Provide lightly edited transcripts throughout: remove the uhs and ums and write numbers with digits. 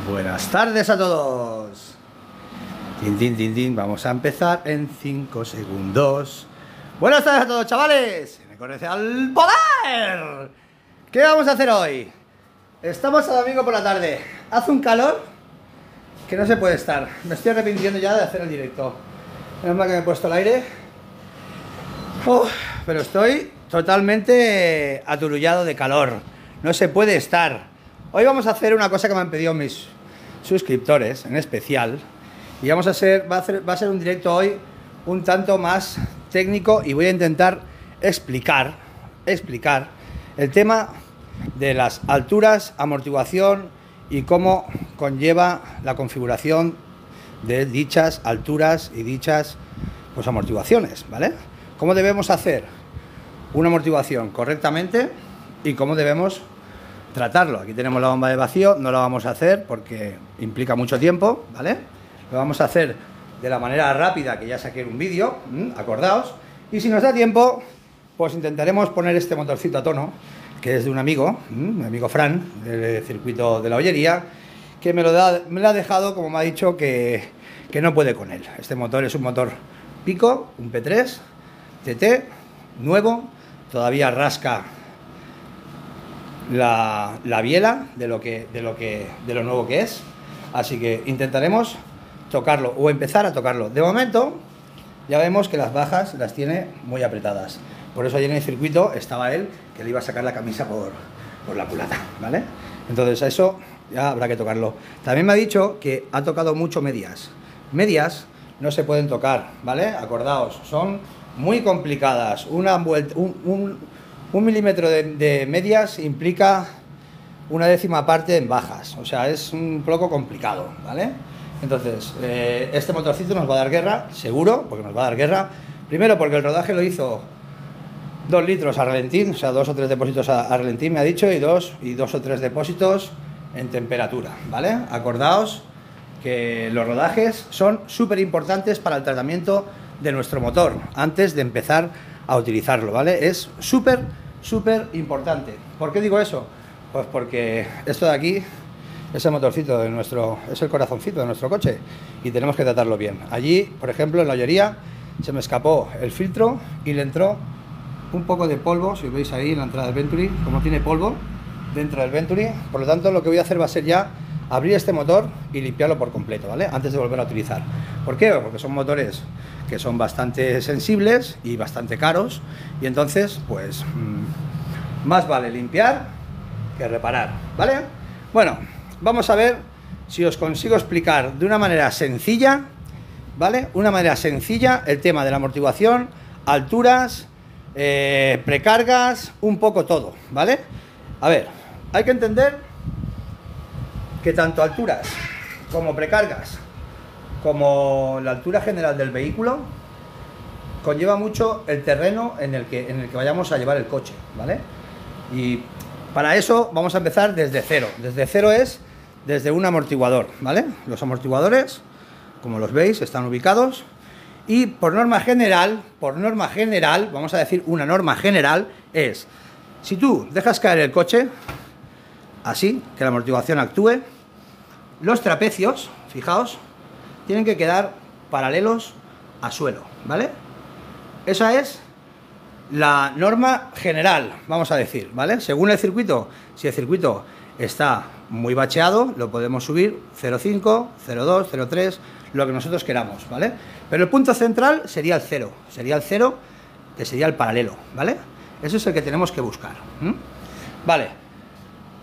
Buenas tardes a todos. Tin, tin, tin, tin. Vamos a empezar en 5 segundos. Buenas tardes a todos, chavales. Me conoce al poder. ¿Qué vamos a hacer hoy? Estamos a domingo por la tarde. Hace un calor que no se puede estar. Me estoy arrepintiendo ya de hacer el directo. Menos mal que me he puesto el aire. Pero estoy totalmente aturullado de calor. No se puede estar. Hoy vamos a hacer una cosa que me han pedido mis suscriptores en especial. Y va a ser un directo hoy un tanto más técnico y voy a intentar explicar el tema de las alturas, amortiguación y cómo conlleva la configuración de dichas alturas y dichas amortiguaciones, ¿vale? Cómo debemos hacer una amortiguación correctamente y cómo debemos tratarlo. Aquí tenemos la bomba de vacío, no lo vamos a hacer porque implica mucho tiempo, ¿vale? Lo vamos a hacer de la manera rápida que ya saqué en un vídeo, acordaos. Y si nos da tiempo, pues intentaremos poner este motorcito a tono, que es de un amigo, mi amigo Fran, del circuito de la Ollería, que me lo ha dejado, como me ha dicho, que no puede con él. Este motor es un motor Pico, un P3 TT, nuevo, todavía rasca la biela de lo nuevo que es, así que intentaremos tocarlo o empezar a tocarlo. De momento ya vemos que las bajas las tiene muy apretadas, por eso ayer en el circuito estaba él que le iba a sacar la camisa por la culata, ¿vale? Entonces a eso ya habrá que tocarlo. También me ha dicho que ha tocado mucho medias no se pueden tocar, ¿vale? Acordaos, son muy complicadas. Un milímetro de medias implica una décima parte en bajas, o sea, es un poco complicado, ¿vale? Entonces, este motorcito nos va a dar guerra, seguro, porque nos va a dar guerra. Primero porque el rodaje lo hizo 2 litros a ralentín, o sea, 2 o 3 depósitos a ralentín, me ha dicho, y dos o tres depósitos en temperatura, ¿vale? Acordaos que los rodajes son súper importantes para el tratamiento de nuestro motor antes de empezar a utilizarlo, ¿vale? Es súper importante. ¿Por qué digo eso? Pues porque esto de aquí es el motorcito es el corazoncito de nuestro coche y tenemos que tratarlo bien. Allí, por ejemplo, en la Ollería se me escapó el filtro y le entró un poco de polvo, si veis ahí en la entrada del Venturi, como tiene polvo dentro del Venturi. Por lo tanto, lo que voy a hacer va a ser ya abrir este motor y limpiarlo por completo, ¿vale? Antes de volver a utilizar. ¿Por qué? Porque son motores que son bastante sensibles y bastante caros, y entonces, pues, más vale limpiar que reparar, ¿vale? Bueno, vamos a ver si os consigo explicar de una manera sencilla, ¿vale? Una manera sencilla el tema de la amortiguación, alturas, precargas, un poco todo, ¿vale? A ver, hay que entender que tanto alturas como precargas como la altura general del vehículo conlleva mucho el terreno en el que vayamos a llevar el coche, ¿vale? Y para eso vamos a empezar desde cero. Desde cero es desde un amortiguador, ¿vale? Los amortiguadores, como los veis, están ubicados y por norma general, vamos a decir una norma general, es si tú dejas caer el coche así, que la amortiguación actúe, los trapecios, fijaos, tienen que quedar paralelos a suelo, ¿vale? Esa es la norma general, vamos a decir, ¿vale? Según el circuito, si el circuito está muy bacheado, lo podemos subir 0,5, 0,2, 0,3, lo que nosotros queramos, ¿vale? Pero el punto central sería el 0, que sería el paralelo, ¿vale? Eso es el que tenemos que buscar, ¿vale?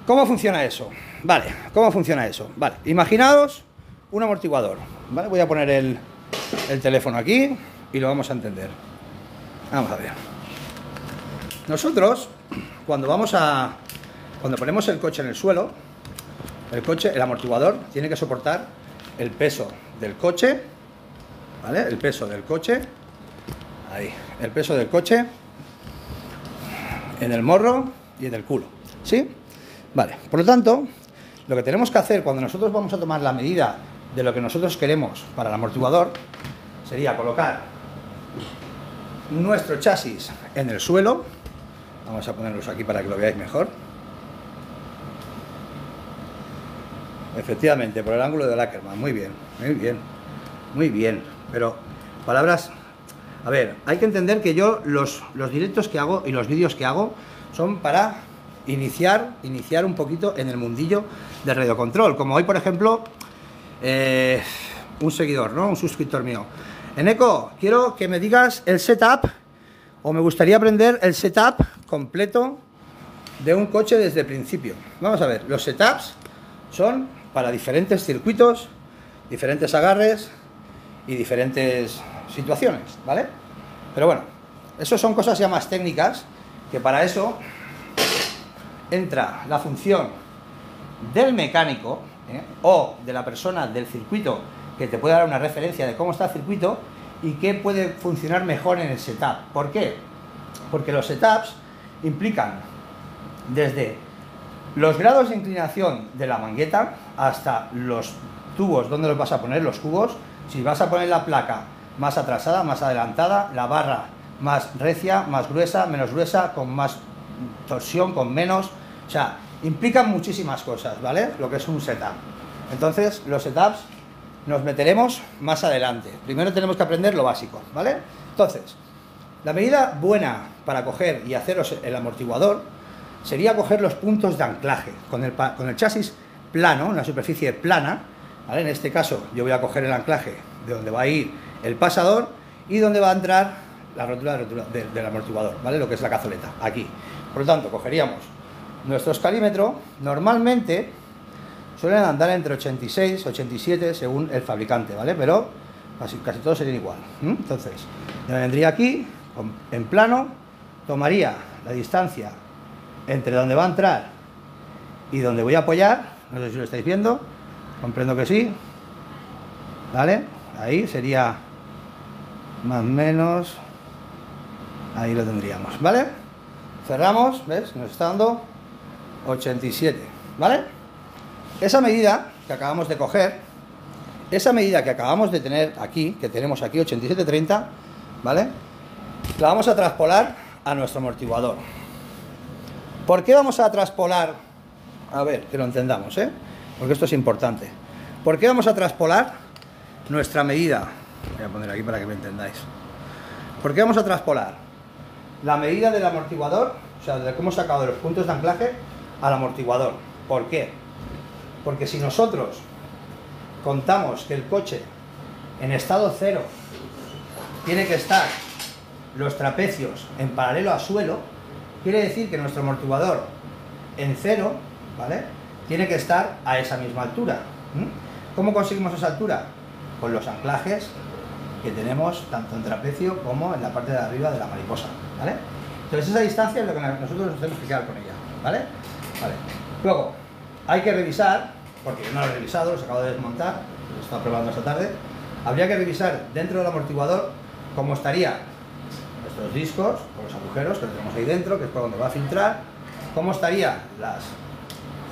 ¿Cómo funciona eso? Vale, imaginaos un amortiguador, ¿vale? Voy a poner el teléfono aquí y lo vamos a entender. Vamos a ver. Nosotros, cuando ponemos el coche en el suelo, el amortiguador tiene que soportar el peso del coche, ¿vale? El peso del coche, ahí, el peso del coche en el morro y en el culo, ¿sí? Vale, por lo tanto, lo que tenemos que hacer cuando nosotros vamos a tomar la medida de lo que nosotros queremos para el amortiguador sería colocar nuestro chasis en el suelo, Vamos a ponerlos aquí para que lo veáis mejor. Efectivamente, por el ángulo de Ackermann. Muy bien, muy bien, muy bien. Pero, palabras... A ver, hay que entender que yo los directos que hago y los vídeos que hago son para iniciar un poquito en el mundillo de radiocontrol. Como hoy, por ejemplo, un seguidor, ¿no? Un suscriptor mío. Eneco, quiero que me digas el setup, o me gustaría aprender el setup completo de un coche desde el principio. Vamos a ver, los setups son para diferentes circuitos, diferentes agarres y diferentes situaciones, ¿vale? Pero bueno, eso son cosas ya más técnicas, que para eso entra la función del mecánico, o de la persona del circuito, que te puede dar una referencia de cómo está el circuito y qué puede funcionar mejor en el setup. ¿Por qué? Porque los setups implican desde los grados de inclinación de la mangueta hasta los tubos, donde los vas a poner, los cubos, si vas a poner la placa más atrasada, más adelantada, la barra más recia, más gruesa, menos gruesa, con más torsión, con menos, o sea, implican muchísimas cosas, ¿vale? Lo que es un setup. Entonces, los setups nos meteremos más adelante. Primero tenemos que aprender lo básico, ¿vale? Entonces, la medida buena para coger y haceros el amortiguador sería coger los puntos de anclaje con el chasis plano, una superficie plana, ¿vale? En este caso, yo voy a coger el anclaje de donde va a ir el pasador y donde va a entrar la rótula del amortiguador, ¿vale? Lo que es la cazoleta, aquí. Por lo tanto, cogeríamos nuestro escalímetro. Normalmente suelen andar entre 86, 87 según el fabricante, ¿vale? Pero casi todos serían igual. Entonces, yo vendría aquí, en plano, tomaría la distancia entre donde va a entrar y donde voy a apoyar. No sé si lo estáis viendo, comprendo que sí, ¿vale? Ahí sería más o menos, ahí lo tendríamos, ¿vale? Cerramos, ¿ves? Nos está dando 87, ¿vale? Esa medida que acabamos de coger, esa medida que acabamos de tener aquí, que tenemos aquí 87,30, ¿vale? La vamos a traspolar a nuestro amortiguador. ¿Por qué vamos a traspolar? A ver, que lo entendamos, porque esto es importante. ¿Por qué vamos a traspolar nuestra medida? Voy a poner aquí para que me entendáis. ¿Por qué vamos a traspolar la medida del amortiguador, o sea, de cómo hemos sacado de los puntos de anclaje al amortiguador? ¿Por qué? Porque si nosotros contamos que el coche en estado cero tiene que estar los trapecios en paralelo al suelo, quiere decir que nuestro amortiguador en cero, ¿vale?, tiene que estar a esa misma altura. ¿Cómo conseguimos esa altura? Con los anclajes que tenemos tanto en trapecio como en la parte de arriba de la mariposa, ¿vale? Entonces esa distancia es lo que nosotros nos tenemos que quedar con ella, ¿vale? Vale. Luego, hay que revisar, porque yo no lo he revisado, los acabo de desmontar, lo he estado probando esta tarde. Habría que revisar dentro del amortiguador cómo estarían nuestros discos, con los agujeros que tenemos ahí dentro, que es por donde va a filtrar, cómo estarían las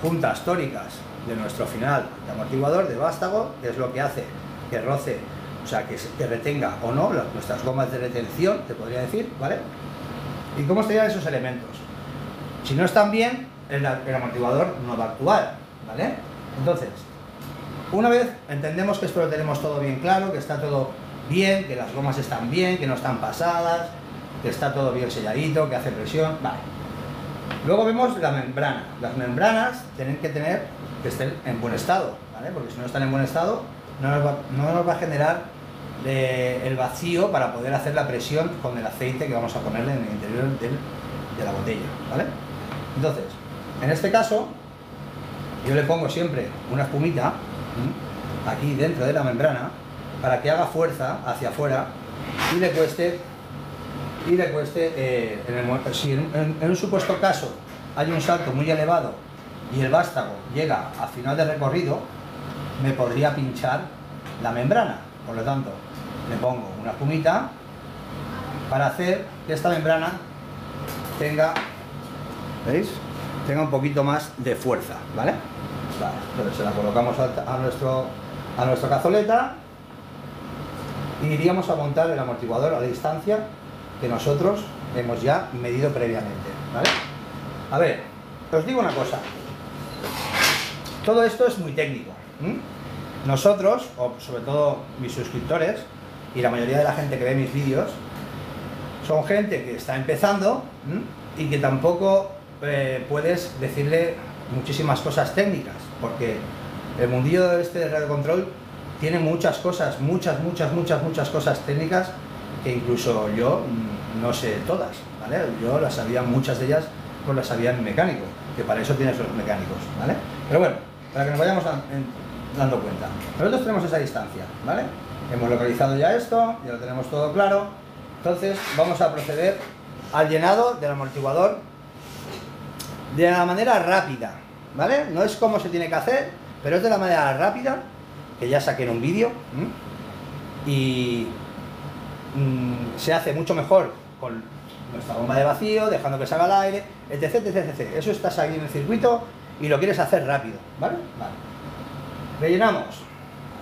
juntas tóricas de nuestro final de amortiguador, de vástago, que es lo que hace que roce, o sea, que retenga o no nuestras gomas de retención, te podría decir, ¿vale? Y cómo estarían esos elementos. Si no están bien, el amortiguador no va a actuar, ¿vale? Entonces, una vez entendemos que esto lo tenemos todo bien claro, que está todo bien, que las gomas están bien, que no están pasadas, que está todo bien selladito, que hace presión, vale. Luego vemos la membrana. Las membranas tienen que estén en buen estado, ¿vale? Porque si no están en buen estado, no nos va a generar el vacío para poder hacer la presión con el aceite que vamos a ponerle en el interior de la botella, ¿vale? Entonces, en este caso, yo le pongo siempre una espumita aquí dentro de la membrana para que haga fuerza hacia afuera y le cueste, si en un supuesto caso hay un salto muy elevado y el vástago llega a final de recorrido, me podría pinchar la membrana. Por lo tanto, le pongo una espumita para hacer que esta membrana tenga, ¿veis?, tenga un poquito más de fuerza, ¿vale? Vale, entonces se la colocamos a nuestra cazoleta y iríamos a montar el amortiguador a la distancia que nosotros hemos ya medido previamente, ¿vale? A ver, os digo una cosa. Todo esto es muy técnico. Nosotros, o sobre todo mis suscriptores, y la mayoría de la gente que ve mis vídeos, son gente que está empezando y que tampoco puedes decirle muchísimas cosas técnicas, porque el mundillo este de radio control tiene muchas cosas, muchas cosas técnicas que incluso yo no sé todas, ¿vale? Yo las sabía, muchas de ellas pues las sabía en mecánico, que para eso tienes los mecánicos, ¿vale? Pero bueno, para que nos vayamos dando cuenta, nosotros tenemos esa distancia, ¿vale? Hemos localizado ya esto, ya lo tenemos todo claro. Entonces vamos a proceder al llenado del amortiguador de la manera rápida, ¿vale? No es como se tiene que hacer, pero es de la manera rápida, que ya saqué en un vídeo, y se hace mucho mejor con nuestra bomba de vacío, dejando que salga el aire, etc. Eso estás ahí en el circuito y lo quieres hacer rápido, ¿vale? Vale. Rellenamos,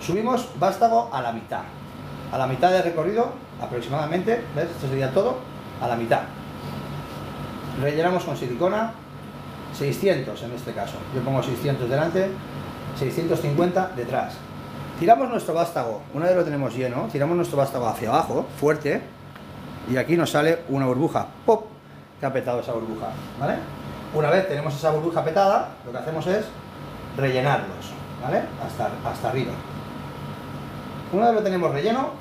subimos vástago a la mitad de recorrido aproximadamente, ¿ves? Esto sería todo a la mitad. Rellenamos con silicona, 600 en este caso, yo pongo 600 delante, 650 detrás. Tiramos nuestro vástago, una vez lo tenemos lleno, tiramos nuestro vástago hacia abajo, fuerte, y aquí nos sale una burbuja, ¡pop!, que ha petado esa burbuja, ¿vale? Una vez tenemos esa burbuja petada, lo que hacemos es rellenarlos, ¿vale? Hasta arriba. Una vez lo tenemos relleno,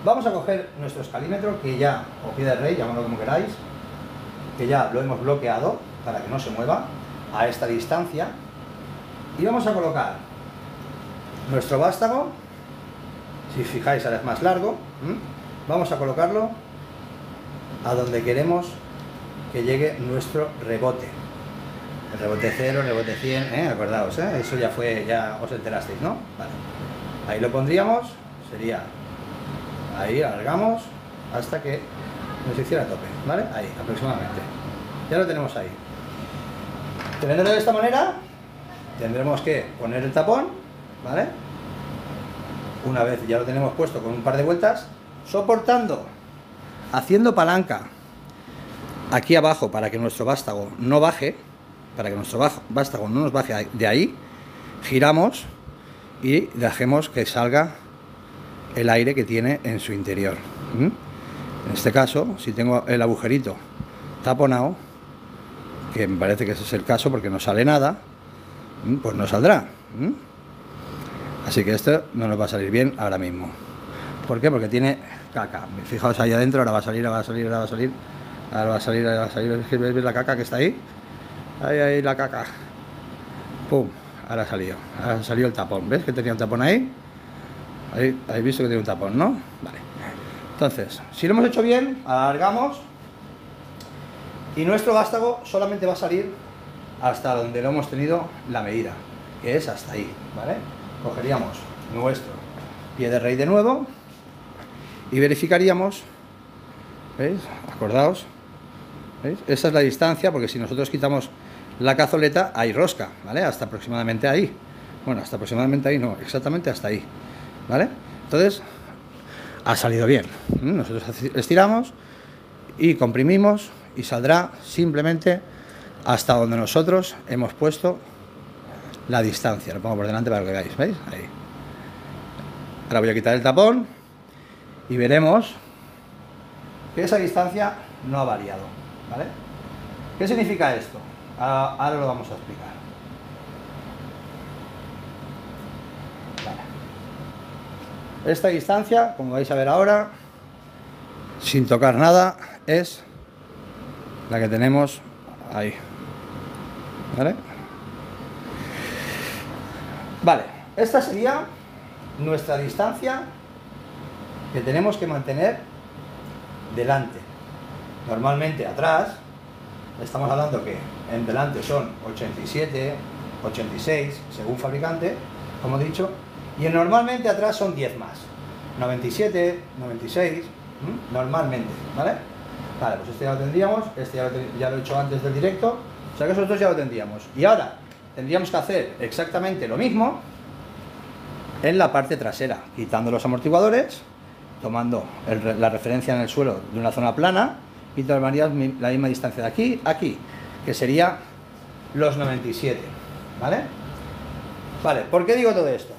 vamos a coger nuestro escalímetro, que ya, o pie de rey, llamadlo como queráis, que ya lo hemos bloqueado para que no se mueva a esta distancia, y vamos a colocar nuestro vástago, si fijáis ahora es más largo, vamos a colocarlo a donde queremos que llegue nuestro rebote. El rebote 0, el rebote 100, acordaos, eso ya fue, ya os enterasteis, ¿no? Vale. Ahí lo pondríamos, sería, ahí alargamos hasta que nos hiciera tope, ¿vale? Ahí, aproximadamente. Ya lo tenemos ahí. Teniéndolo de esta manera, tendremos que poner el tapón, ¿vale? Una vez ya lo tenemos puesto con un par de vueltas, soportando, haciendo palanca aquí abajo para que nuestro vástago no baje, para que nuestro vástago no nos baje de ahí, giramos y dejemos que salga el aire que tiene en su interior. En este caso, si tengo el agujerito taponado, que me parece que ese es el caso porque no sale nada, pues no saldrá. Así que esto no nos va a salir bien ahora mismo. ¿Por qué? Porque tiene caca. Fijaos ahí adentro, ahora va a salir, ahora va a salir, ahora va a salir, ahora va a salir, ahora va a salir. ¿Veis la caca que está ahí? Ahí la caca. ¡Pum! Ahora ha salido. Ahora salió el tapón. ¿Ves que tenía un tapón ahí? Ahí habéis visto que tiene un tapón, ¿no? Vale. Entonces, si lo hemos hecho bien, alargamos y nuestro vástago solamente va a salir hasta donde lo hemos tenido la medida, que es hasta ahí, ¿vale? Cogeríamos nuestro pie de rey de nuevo y verificaríamos, ¿veis? Acordaos, ¿veis? Esa es la distancia, porque si nosotros quitamos la cazoleta hay rosca, ¿vale? Hasta aproximadamente ahí. Bueno, hasta aproximadamente ahí no, exactamente hasta ahí, ¿vale? Entonces, ha salido bien. Nosotros estiramos y comprimimos y saldrá simplemente hasta donde nosotros hemos puesto la distancia. Lo pongo por delante para que veáis, ¿veis? Ahí. Ahora voy a quitar el tapón y veremos que esa distancia no ha variado, ¿vale? ¿Qué significa esto? Ahora lo vamos a explicar. Vale. Esta distancia, como vais a ver ahora, sin tocar nada, es la que tenemos ahí, ¿vale? Vale, esta sería nuestra distancia que tenemos que mantener delante. Normalmente atrás, estamos hablando que en delante son 87, 86, según fabricante, como he dicho, y normalmente atrás son 10 más, 97, 96, normalmente, ¿vale? Vale, pues este ya lo tendríamos, este ya lo he hecho antes del directo, o sea que esos dos ya lo tendríamos. Y ahora tendríamos que hacer exactamente lo mismo en la parte trasera, quitando los amortiguadores, tomando la referencia en el suelo de una zona plana y tomarías la misma distancia de aquí a aquí, que sería los 97, ¿vale? Vale, ¿por qué digo todo esto?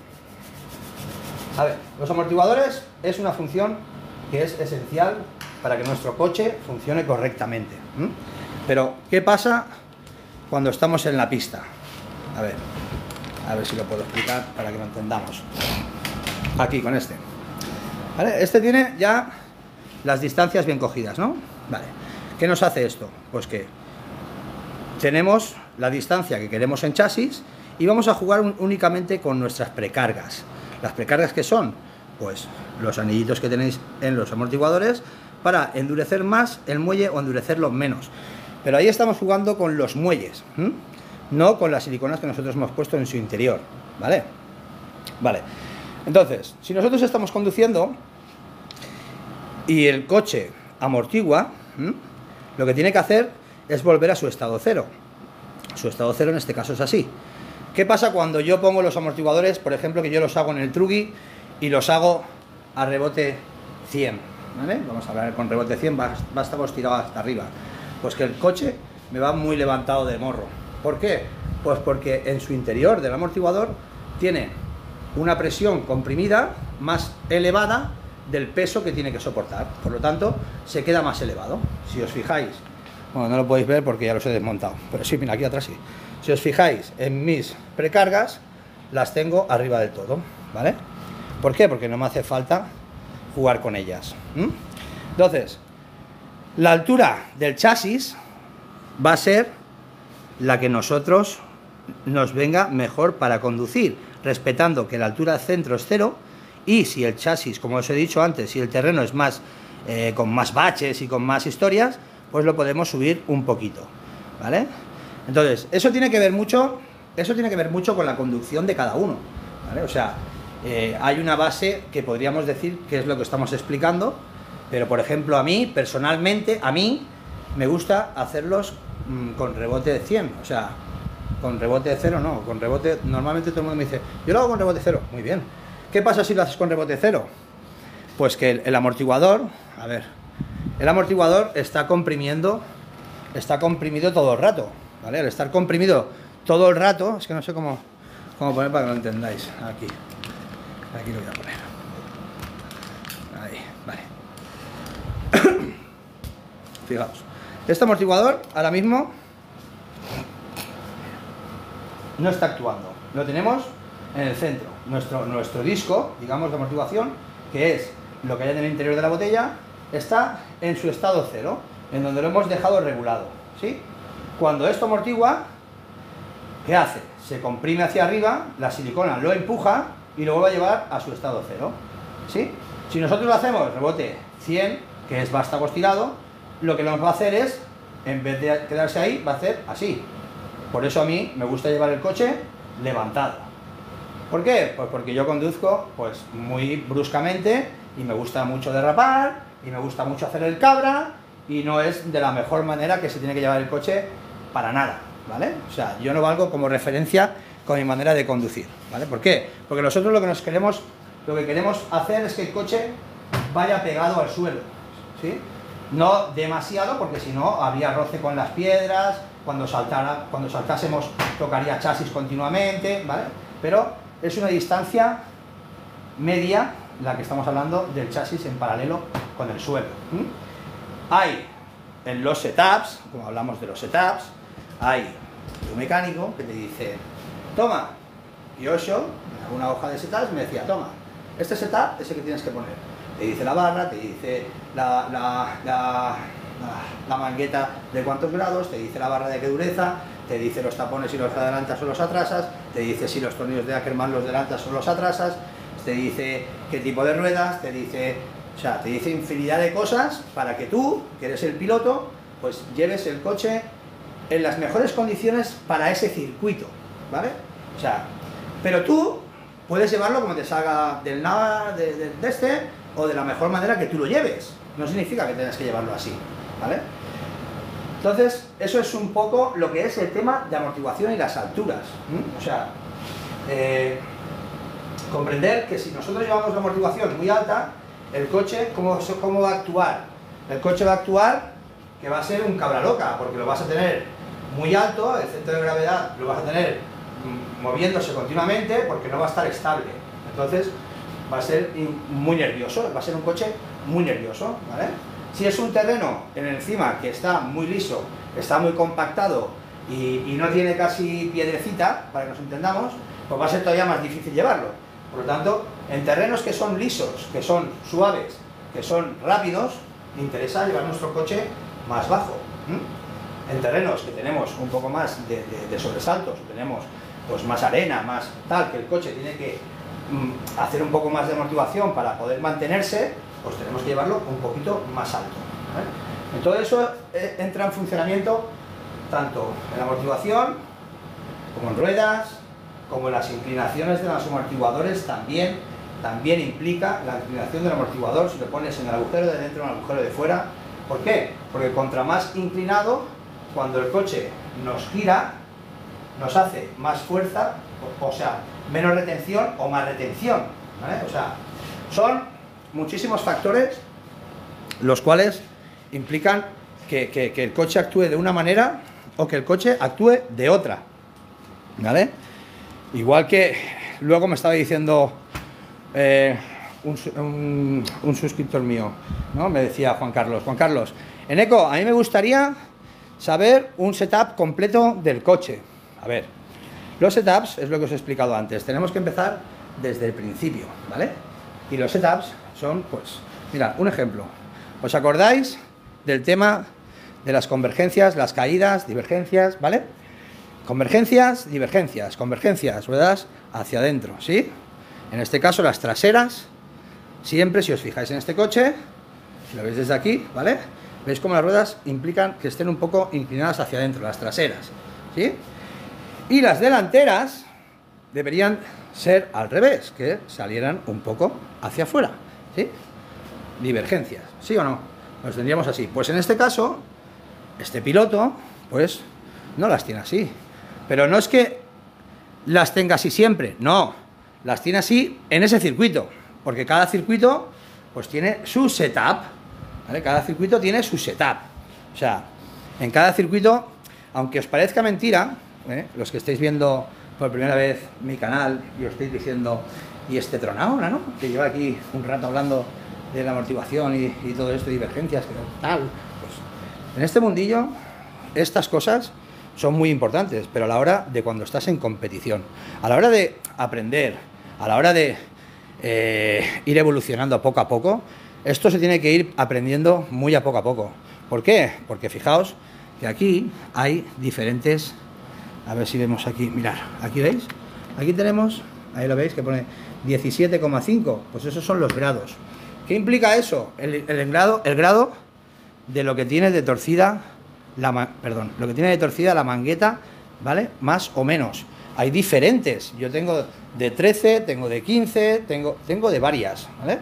A ver, los amortiguadores es una función que es esencial para que nuestro coche funcione correctamente. Pero, ¿qué pasa cuando estamos en la pista? A ver si lo puedo explicar para que lo entendamos. Aquí, con este. ¿Vale? Este tiene ya las distancias bien cogidas, ¿no? Vale. ¿Qué nos hace esto? Pues que tenemos la distancia que queremos en chasis y vamos a jugar únicamente con nuestras precargas. ¿Las precargas qué son? Pues los anillitos que tenéis en los amortiguadores para endurecer más el muelle o endurecerlo menos. Pero ahí estamos jugando con los muelles, no con las siliconas que nosotros hemos puesto en su interior, ¿vale? Vale. Entonces, si nosotros estamos conduciendo y el coche amortigua, lo que tiene que hacer es volver a su estado cero. Su estado cero en este caso es así. ¿Qué pasa cuando yo pongo los amortiguadores, por ejemplo, que yo los hago en el Truggy y los hago a rebote 100? ¿Vale? Vamos a ver, con rebote 100 va a estar tirado hasta arriba. Pues que el coche me va muy levantado de morro. ¿Por qué? Pues porque en su interior del amortiguador tiene una presión comprimida más elevada del peso que tiene que soportar. Por lo tanto, se queda más elevado. Si os fijáis, bueno, no lo podéis ver porque ya los he desmontado, pero sí, mira, aquí atrás sí. Si os fijáis en mis precargas, las tengo arriba del todo, ¿vale? ¿Por qué? Porque no me hace falta jugar con ellas. Entonces, la altura del chasis va a ser la que nosotros nos venga mejor para conducir, respetando que la altura del centro es 0 y si el chasis, como os he dicho antes, si el terreno es más con más baches y con más historias, pues lo podemos subir un poquito, ¿vale? Entonces, eso tiene que ver mucho con la conducción de cada uno, ¿vale? O sea, hay una base que podríamos decir que es lo que estamos explicando, pero por ejemplo a mí, personalmente, me gusta hacerlos con rebote de 100, o sea, con rebote de 0 no, con rebote, normalmente todo el mundo me dice, yo lo hago con rebote 0, muy bien. ¿Qué pasa si lo haces con rebote 0? Pues que el amortiguador, el amortiguador está comprimido todo el rato, ¿vale? Al estar comprimido todo el rato, es que no sé cómo poner para que lo entendáis, aquí lo voy a poner, ahí, vale. Fijaos, este amortiguador ahora mismo no está actuando, lo tenemos en el centro, nuestro disco, digamos, de amortiguación, que es lo que hay en el interior de la botella, está en su estado cero, en donde lo hemos dejado regulado, ¿sí? Cuando esto amortigua, ¿qué hace? Se comprime hacia arriba, la silicona lo empuja y lo vuelve a llevar a su estado cero, ¿sí? Si nosotros lo hacemos rebote 100, que es vástago estirado, lo que nos va a hacer es, en vez de quedarse ahí, va a hacer así. Por eso a mí me gusta llevar el coche levantado. ¿Por qué? Pues porque yo conduzco pues muy bruscamente y me gusta mucho derrapar y me gusta mucho hacer el cabra y no es de la mejor manera que se tiene que llevar el coche para nada, ¿vale? O sea, yo no valgo como referencia con mi manera de conducir, ¿vale? ¿Por qué? Porque nosotros lo que queremos hacer es que el coche vaya pegado al suelo, ¿sí? No demasiado, porque si no habría roce con las piedras, cuando saltásemos tocaría chasis continuamente, ¿vale? Pero es una distancia media la que estamos hablando del chasis en paralelo con el suelo. Hay en los setups, como hablamos de los setups, hay un mecánico que te dice, toma, y Osho, en alguna hoja de setups me decía, toma, este setup es el que tienes que poner. Te dice la barra, te dice la mangueta de cuántos grados, te dice la barra de qué dureza, te dice los tapones si los adelantas o los atrasas, te dice si los tornillos de Ackermann los adelantas o los atrasas, te dice qué tipo de ruedas, te dice infinidad de cosas para que tú, que eres el piloto, pues lleves el coche en las mejores condiciones para ese circuito, ¿vale? O sea, pero tú puedes llevarlo como te salga del nada de este, o de la mejor manera que tú lo lleves. No significa que tengas que llevarlo así, ¿vale? Entonces, eso es un poco lo que es el tema de amortiguación y las alturas. O sea, comprender que si nosotros llevamos una amortiguación muy alta, el coche, ¿cómo va a actuar? El coche va a actuar que va a ser un cabra loca, porque lo vas a tener muy alto, el centro de gravedad lo vas a tener moviéndose continuamente, porque no va a estar estable. Entonces va a ser muy nervioso, va a ser un coche muy nervioso, ¿vale? Si es un terreno en encima que está muy liso, está muy compactado y no tiene casi piedrecita, para que nos entendamos, pues va a ser todavía más difícil llevarlo. Por lo tanto, en terrenos que son lisos, que son suaves, que son rápidos, me interesa llevar nuestro coche más bajo. En terrenos que tenemos un poco más de sobresaltos, tenemos pues más arena, más tal, que el coche tiene que hacer un poco más de amortiguación para poder mantenerse, pues tenemos que llevarlo un poquito más alto, ¿vale? En todo eso entra en funcionamiento tanto en la amortiguación, como en ruedas, como en las inclinaciones de los amortiguadores también implica la inclinación del amortiguador, si lo pones en el agujero de dentro o en el agujero de fuera. ¿Por qué? Porque contra más inclinado, cuando el coche nos gira, nos hace más fuerza, o sea, menos retención o más retención, ¿vale? O sea, son muchísimos factores los cuales implican que el coche actúe de una manera o que el coche actúe de otra, ¿vale? Igual que luego me estaba diciendo un suscriptor mío, ¿no? Me decía Juan Carlos, Eneco, a mí me gustaría saber un setup completo del coche. A ver, los setups es lo que os he explicado antes, tenemos que empezar desde el principio, ¿vale? Y los setups son, pues, mira, un ejemplo. ¿Os acordáis del tema de las convergencias, las caídas, divergencias, ¿vale? Convergencias, divergencias, convergencias, ruedas hacia adentro, ¿sí? En este caso las traseras, siempre, si os fijáis en este coche, si lo veis desde aquí, ¿vale? Veis cómo las ruedas implican que estén un poco inclinadas hacia adentro, las traseras, ¿sí? Y las delanteras deberían ser al revés, que salieran un poco hacia afuera, ¿sí? Divergencias, ¿sí o no? Los tendríamos así. Pues en este caso, este piloto, pues, no las tiene así. Pero no es que las tenga así siempre, no. Las tiene así en ese circuito, porque cada circuito, pues, tiene su setup, ¿vale? Cada circuito tiene su setup. O sea, en cada circuito, aunque os parezca mentira, los que estáis viendo por primera vez mi canal y os estáis diciendo, y este tronahora, ¿no? Que lleva aquí un rato hablando de la amortiguación y todo esto, divergencias, que tal. Pues, en este mundillo, estas cosas son muy importantes, pero a la hora de cuando estás en competición, a la hora de aprender, a la hora de ir evolucionando poco a poco, esto se tiene que ir aprendiendo muy a poco. ¿Por qué? Porque fijaos que aquí hay diferentes, a ver si vemos aquí, mirad, aquí veis, aquí tenemos, ahí lo veis que pone 17,5, pues esos son los grados. ¿Qué implica eso? El grado de lo que tiene de torcida lo que tiene de torcida la mangueta, ¿vale? Más o menos. Hay diferentes. Yo tengo de 13, tengo de 15, tengo de varias, ¿vale?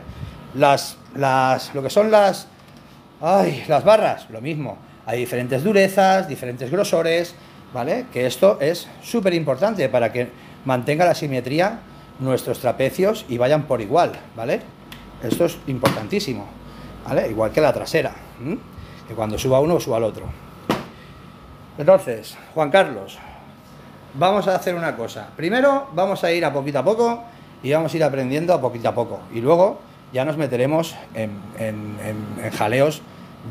Lo que son las barras, lo mismo. Hay diferentes durezas, diferentes grosores, ¿vale? Que esto es súper importante para que mantenga la simetría nuestros trapecios y vayan por igual, ¿vale? Esto es importantísimo, ¿vale? Igual que la trasera, que cuando suba uno suba el otro. Entonces, Juan Carlos, vamos a hacer una cosa. Primero vamos a ir a poco y vamos a ir aprendiendo a poco. Y luego ya nos meteremos en jaleos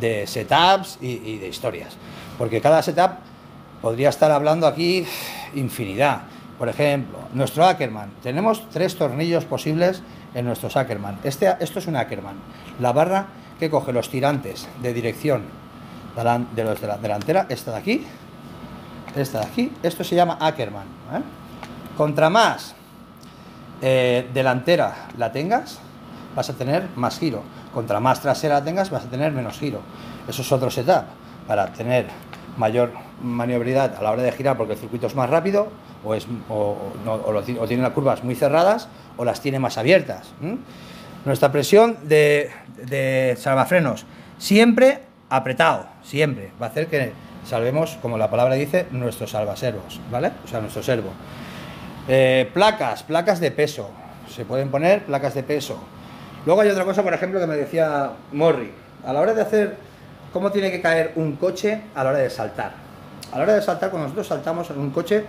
de setups y de historias. Porque cada setup podría estar hablando aquí infinidad. Por ejemplo, nuestro Ackerman. Tenemos 3 tornillos posibles en nuestro Ackerman. Esto es un Ackerman. La barra que coge los tirantes de dirección de los de la delantera, esta de aquí, esto se llama Ackerman, ¿eh? Contra más delantera la tengas, vas a tener más giro. Contra más trasera la tengas, vas a tener menos giro. Eso es otro setup, para tener mayor maniobrabilidad a la hora de girar, porque el circuito es más rápido, o tiene las curvas muy cerradas, o las tiene más abiertas. Nuestra presión de salvafrenos, siempre apretado, siempre, va a hacer que salvemos, como la palabra dice, nuestros salvaservos, ¿vale? O sea, nuestro servo. Placas de peso, se pueden poner placas de peso. Luego hay otra cosa, por ejemplo, que me decía Morri, a la hora de hacer cómo tiene que caer un coche a la hora de saltar. A la hora de saltar, cuando nosotros saltamos en un coche,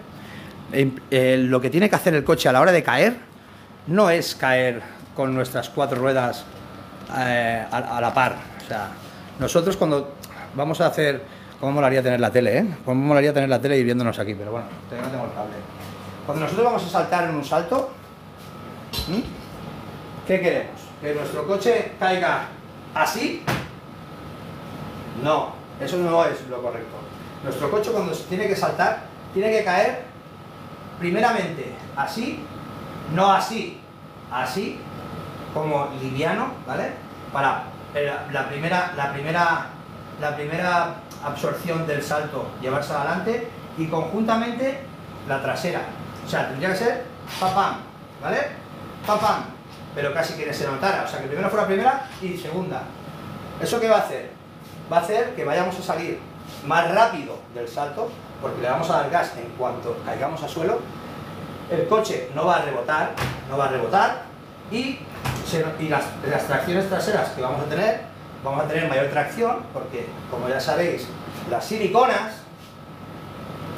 lo que tiene que hacer el coche a la hora de caer no es caer con nuestras 4 ruedas a la par. O sea, nosotros cuando vamos a hacer... ¿Cómo molaría tener la tele, eh? ¿Cómo molaría tener la tele y viéndonos aquí? Pero bueno, todavía no tengo el cable. Cuando nosotros vamos a saltar en un salto, ¿qué queremos? ¿Que nuestro coche caiga así? No, eso no es lo correcto. Nuestro coche cuando tiene que saltar, tiene que caer primeramente así, no así, así, como liviano, ¿vale? Para la primera absorción del salto llevarse adelante y conjuntamente la trasera. O sea, tendría que ser pam, ¿vale? Pam, pero casi que se notara. O sea, que primero fuera primera y segunda. ¿Eso qué va a hacer? Va a hacer que vayamos a salir más rápido del salto, porque le vamos a dar gas en cuanto caigamos a suelo. El coche no va a rebotar, y las tracciones traseras que vamos a tener mayor tracción, porque como ya sabéis, las siliconas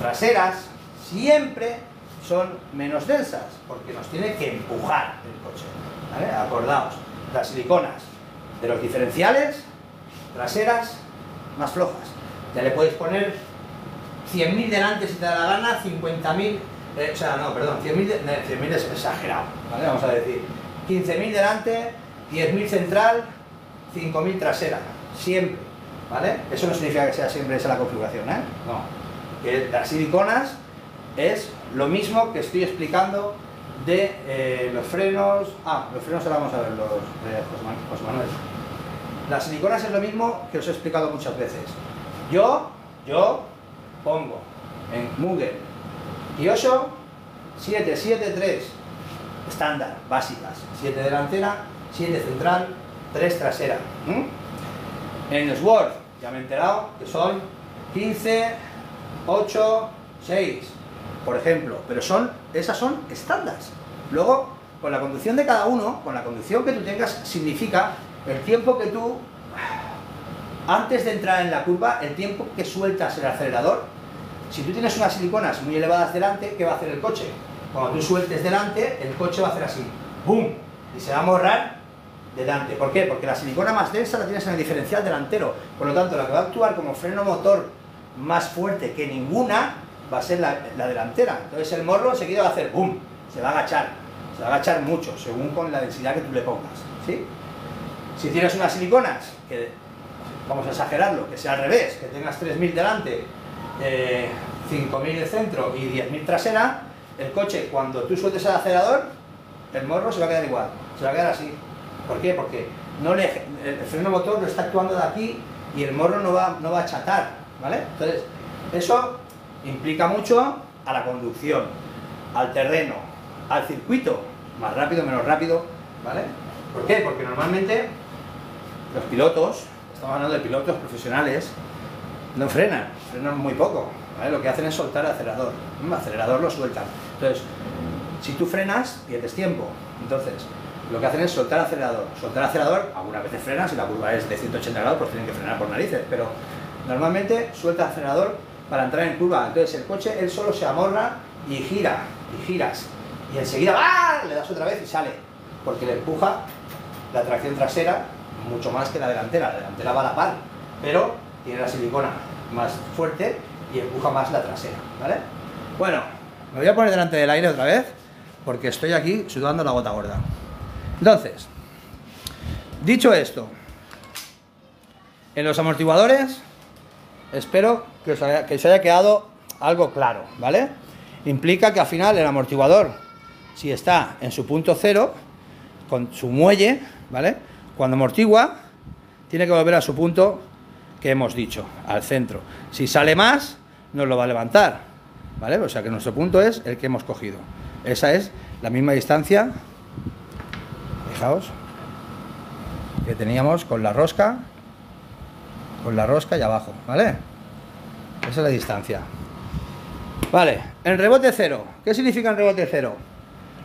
traseras siempre son menos densas, porque nos tiene que empujar el coche, ¿vale? Acordaos, las siliconas de los diferenciales traseras más flojas. Ya le podéis poner 100.000 delante si te da la gana, 50.000, 100.000 es exagerado, ¿vale? Vamos a decir 15.000 delante, 10.000 central, 5.000 trasera, siempre, ¿vale? Eso no significa que sea siempre esa la configuración, ¿eh? No, que las siliconas es lo mismo que estoy explicando de los frenos. Los frenos ahora vamos a ver, los de José Manuel. Las siliconas es lo mismo que os he explicado muchas veces. Yo pongo en Mugen Kyosho 773 estándar, básicas, 7 delantera, 7 central, 3 trasera. En Sword ya me he enterado que son 15, 8, 6, por ejemplo, pero esas son estándares. Luego, con la conducción de cada uno, con la conducción que tú tengas, significa el tiempo que tú, antes de entrar en la curva, el tiempo que sueltas el acelerador. Si tú tienes unas siliconas muy elevadas delante, ¿qué va a hacer el coche? Cuando tú sueltes delante, el coche va a hacer así, ¡boom! Y se va a amorrar delante. ¿Por qué? Porque la silicona más densa la tienes en el diferencial delantero. Por lo tanto, la que va a actuar como freno motor más fuerte que ninguna va a ser la delantera. Entonces el morro enseguida va a hacer ¡boom! Se va a agachar mucho, según con la densidad que tú le pongas, ¿sí? Si tienes unas siliconas, que vamos a exagerarlo, que sea al revés, que tengas 3.000 delante, 5.000 de centro y 10.000 trasera, el coche, cuando tú sueltes el acelerador, el morro se va a quedar igual, se va a quedar así. ¿Por qué? Porque el freno motor lo está actuando de aquí y el morro no va a achatar, ¿vale? Entonces, eso implica mucho a la conducción, al terreno, al circuito, más rápido, menos rápido, ¿vale? ¿Por qué? Porque normalmente los pilotos, estamos hablando de pilotos profesionales, no frenan muy poco, ¿vale? Lo que hacen es soltar el acelerador. El acelerador lo sueltan. Entonces, si tú frenas, pierdes tiempo. Entonces, lo que hacen es soltar el acelerador. Soltar el acelerador, algunas veces frenas, si la curva es de 180 grados, pues tienen que frenar por narices, pero normalmente suelta el acelerador para entrar en curva. Entonces el coche, él solo se amorra y giras. Y enseguida ¡ah! Le das otra vez y sale, porque le empuja la tracción trasera mucho más que la delantera. La delantera va a la par, pero tiene la silicona más fuerte y empuja más la trasera, ¿vale? Bueno, me voy a poner delante del aire otra vez, porque estoy aquí sudando la gota gorda. Entonces, dicho esto, en los amortiguadores, espero que os haya quedado algo claro, ¿vale? Implica que al final el amortiguador, si está en su punto cero, con su muelle, ¿vale? Cuando amortigua, tiene que volver a su punto que hemos dicho, al centro. Si sale más, nos lo va a levantar, ¿vale? O sea que nuestro punto es el que hemos cogido. Esa es la misma distancia, fijaos, que teníamos con la rosca y abajo, ¿vale? Esa es la distancia. Vale, en rebote cero, ¿qué significa en rebote cero?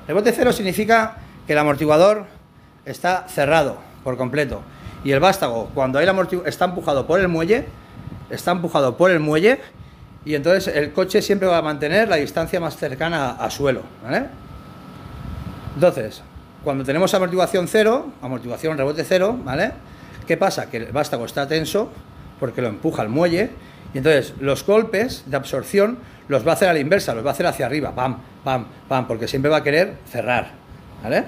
Rebote cero significa que el amortiguador está cerrado por completo Y el vástago, cuando hay está empujado por el muelle, y entonces el coche siempre va a mantener la distancia más cercana a suelo, ¿vale? Entonces, cuando tenemos amortiguación cero, amortiguación rebote cero, ¿vale? ¿Qué pasa? Que el vástago está tenso porque lo empuja el muelle, y entonces los golpes de absorción los va a hacer a la inversa, los va a hacer hacia arriba, pam, pam, pam, porque siempre va a querer cerrar, ¿vale?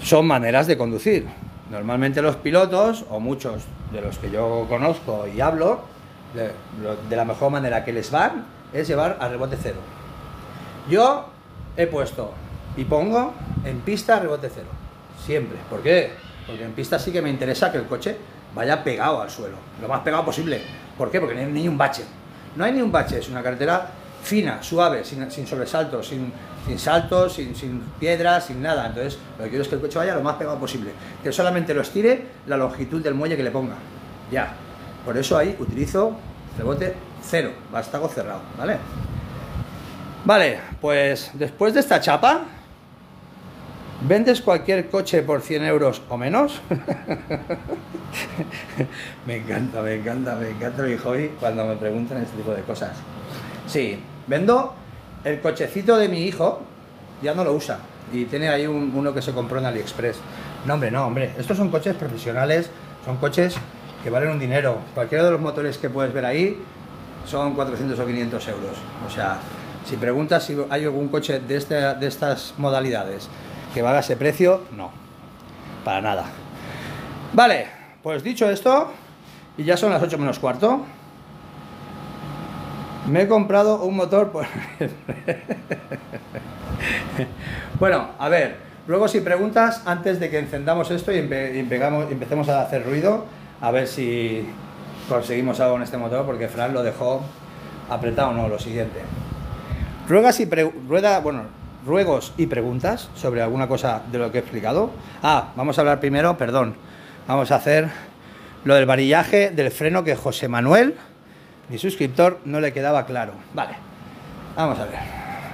Son maneras de conducir. Normalmente los pilotos, o muchos de los que yo conozco y hablo, de la mejor manera que les van es llevar a rebote cero. Yo he puesto y pongo en pista rebote cero, siempre. ¿Por qué? Porque en pista sí que me interesa que el coche vaya pegado al suelo, lo más pegado posible. ¿Por qué? Porque no hay ni un bache. No hay ni un bache, es una carretera fina, suave, sin sobresaltos, sin saltos, sin piedras, sin nada. Entonces, lo que quiero es que el coche vaya lo más pegado posible, que solamente lo estire la longitud del muelle que le ponga. Ya. Por eso ahí utilizo rebote cero, vástago cerrado, ¿vale? Vale, pues después de esta chapa, ¿vendes cualquier coche por 100 euros o menos? Me encanta mi hobby cuando me preguntan este tipo de cosas. Sí, vendo el cochecito de mi hijo, ya no lo usa, y tiene ahí uno que se compró en AliExpress. No, hombre, estos son coches profesionales, son coches que valen un dinero. Cualquiera de los motores que puedes ver ahí son 400 o 500 euros. O sea, si preguntas si hay algún coche de estas modalidades que valga ese precio, no, para nada. Vale, pues dicho esto, y ya son las 8 menos cuarto, me he comprado un motor por... Bueno, a ver, luego si preguntas, antes de que encendamos esto y empecemos a hacer ruido, a ver si conseguimos algo en este motor, porque Fran lo dejó apretado. No, lo siguiente. Ruegos y preguntas sobre alguna cosa de lo que he explicado. Vamos a hablar primero, perdón, vamos a hacer lo del varillaje del freno, que José Manuel, mi suscriptor, no le quedaba claro. Vale, vamos a ver.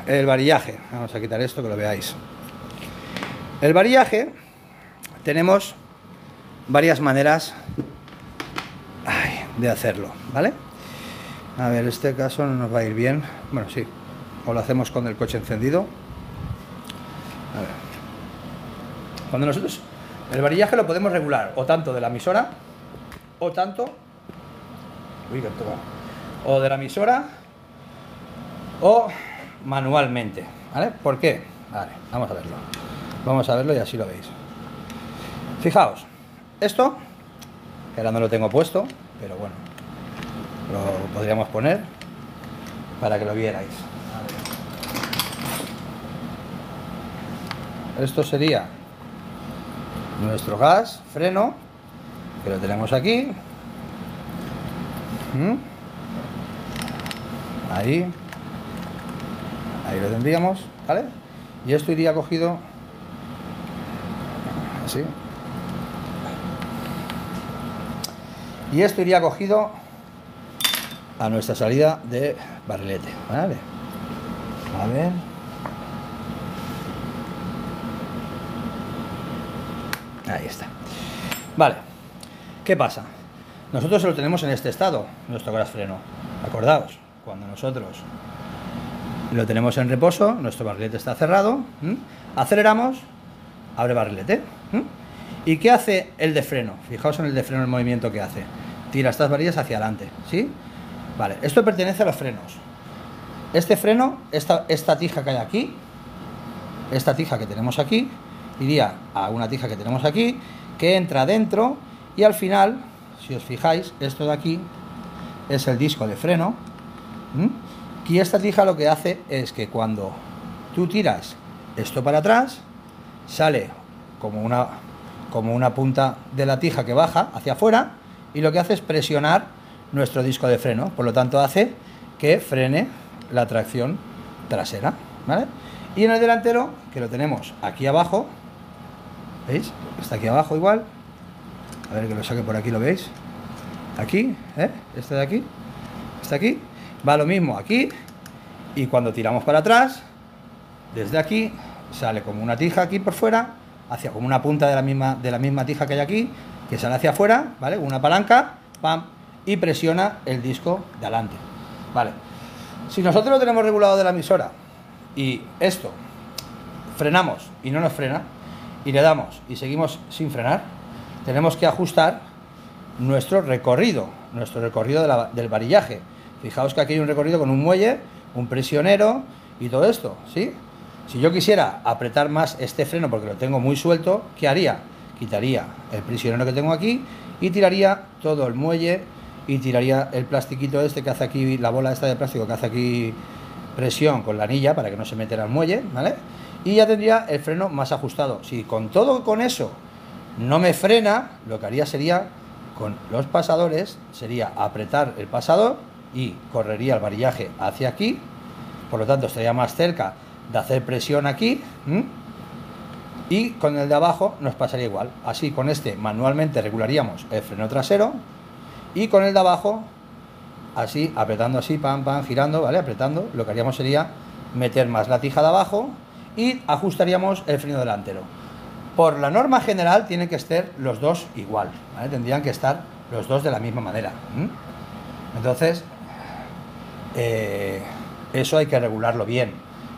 El varillaje, vamos a quitar esto que lo veáis. El varillaje, tenemos varias maneras de hacerlo, ¿vale? A ver, este caso no nos va a ir bien. Bueno, sí, o lo hacemos con el coche encendido. A ver. Cuando nosotros... El varillaje lo podemos regular o tanto de la emisora, o tanto... Uy, que toma. O de la emisora, o manualmente, ¿vale? ¿Por qué? Vale, vamos a verlo. Vamos a verlo y así lo veis. Fijaos, esto, que ahora no lo tengo puesto, pero bueno, lo podríamos poner para que lo vierais. Esto sería nuestro gas, freno, que lo tenemos aquí. Ahí lo tendríamos, ¿vale? Y esto iría cogido así. Y esto iría cogido a nuestra salida de barrilete, ¿vale? A ver. Ahí está. Vale. ¿Qué pasa? Nosotros lo tenemos en este estado, nuestro gas freno. Acordaos, cuando nosotros lo tenemos en reposo, nuestro barrilete está cerrado, aceleramos, abre barrilete. ¿Y qué hace el de freno? Fijaos en el de freno, el movimiento que hace. Tira estas varillas hacia adelante, ¿sí? Vale, esto pertenece a los frenos. Este freno, esta tija que hay aquí, esta tija que tenemos aquí, iría a una tija que tenemos aquí, que entra dentro, y al final, si os fijáis, esto de aquí es el disco de freno. Y esta tija lo que hace es que cuando tú tiras esto para atrás, sale como una punta de la tija que baja hacia afuera, y lo que hace es presionar nuestro disco de freno, por lo tanto hace que frene la tracción trasera, ¿vale? Y en el delantero, que lo tenemos aquí abajo, ¿veis? Está aquí abajo igual, a ver que lo saque por aquí, ¿lo veis? Aquí, este de aquí, está aquí, va lo mismo aquí, y cuando tiramos para atrás, desde aquí, sale como una tija aquí por fuera, hacia como una punta de la misma tija que hay aquí, que sale hacia afuera, ¿vale? Una palanca, pam, y presiona el disco de adelante, ¿vale? Si nosotros lo tenemos regulado de la emisora y esto frenamos y no nos frena, y le damos y seguimos sin frenar, tenemos que ajustar nuestro recorrido del varillaje. Fijaos que aquí hay un recorrido con un muelle, un presionero y todo esto, ¿sí? Si yo quisiera apretar más este freno porque lo tengo muy suelto, ¿qué haría? Quitaría el prisionero que tengo aquí y tiraría todo el muelle y tiraría el plastiquito este que hace aquí, la bola esta de plástico que hace aquí presión con la anilla para que no se metiera al muelle, ¿vale? Y ya tendría el freno más ajustado. Si con eso no me frena, lo que haría sería, con los pasadores, sería apretar el pasador y correría el varillaje hacia aquí, por lo tanto estaría más cerca de hacer presión aquí, y con el de abajo nos pasaría igual. Así con este manualmente regularíamos el freno trasero y con el de abajo así, apretando así, pam, pam, girando, ¿vale? Apretando, lo que haríamos sería meter más la tija de abajo y ajustaríamos el freno delantero. Por la norma general tienen que estar los dos igual, ¿vale? Tendrían que estar los dos de la misma manera. Entonces, eso hay que regularlo bien.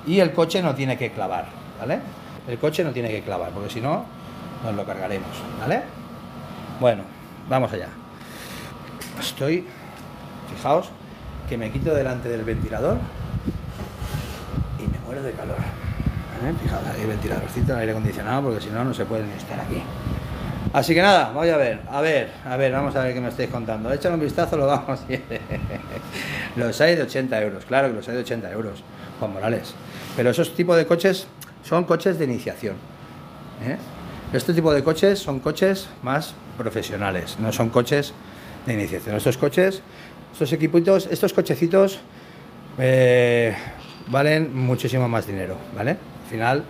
Y el coche no tiene que clavar, ¿vale? El coche no tiene que clavar, porque si no, nos lo cargaremos, ¿vale? Bueno, vamos allá. Fijaos que me quito delante del ventilador y me muero de calor. Fijaos, hay ventiladorcito, aire acondicionado, porque si no, no se puede ni estar aquí. Así que nada, voy a ver, vamos a ver qué me estáis contando. Échale un vistazo, lo vamos. Los hay de 80 euros, claro que los hay de 80 euros, Juan Morales. Pero esos tipos de coches son coches de iniciación. Este tipo de coches son coches más profesionales, no son coches de iniciación. Estos coches, estos equipitos, estos cochecitos valen muchísimo más dinero, ¿vale? Al final,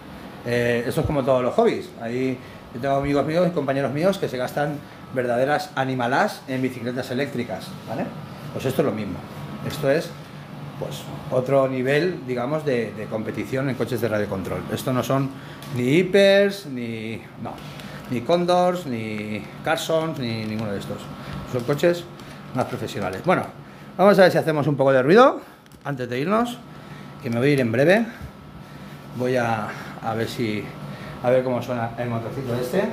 esto es como todos los hobbies. Ahí yo tengo amigos míos y compañeros míos que se gastan verdaderas animalás en bicicletas eléctricas, ¿vale? Pues esto es lo mismo. Esto es, pues, otro nivel, digamos, de competición en coches de radiocontrol. Esto no son ni Hypers, ni Condors, ni Carsons, ni ninguno de estos. Son coches más profesionales. Bueno, vamos a ver si hacemos un poco de ruido antes de irnos, que me voy a ir en breve. Voy a ver cómo suena el motorcito este.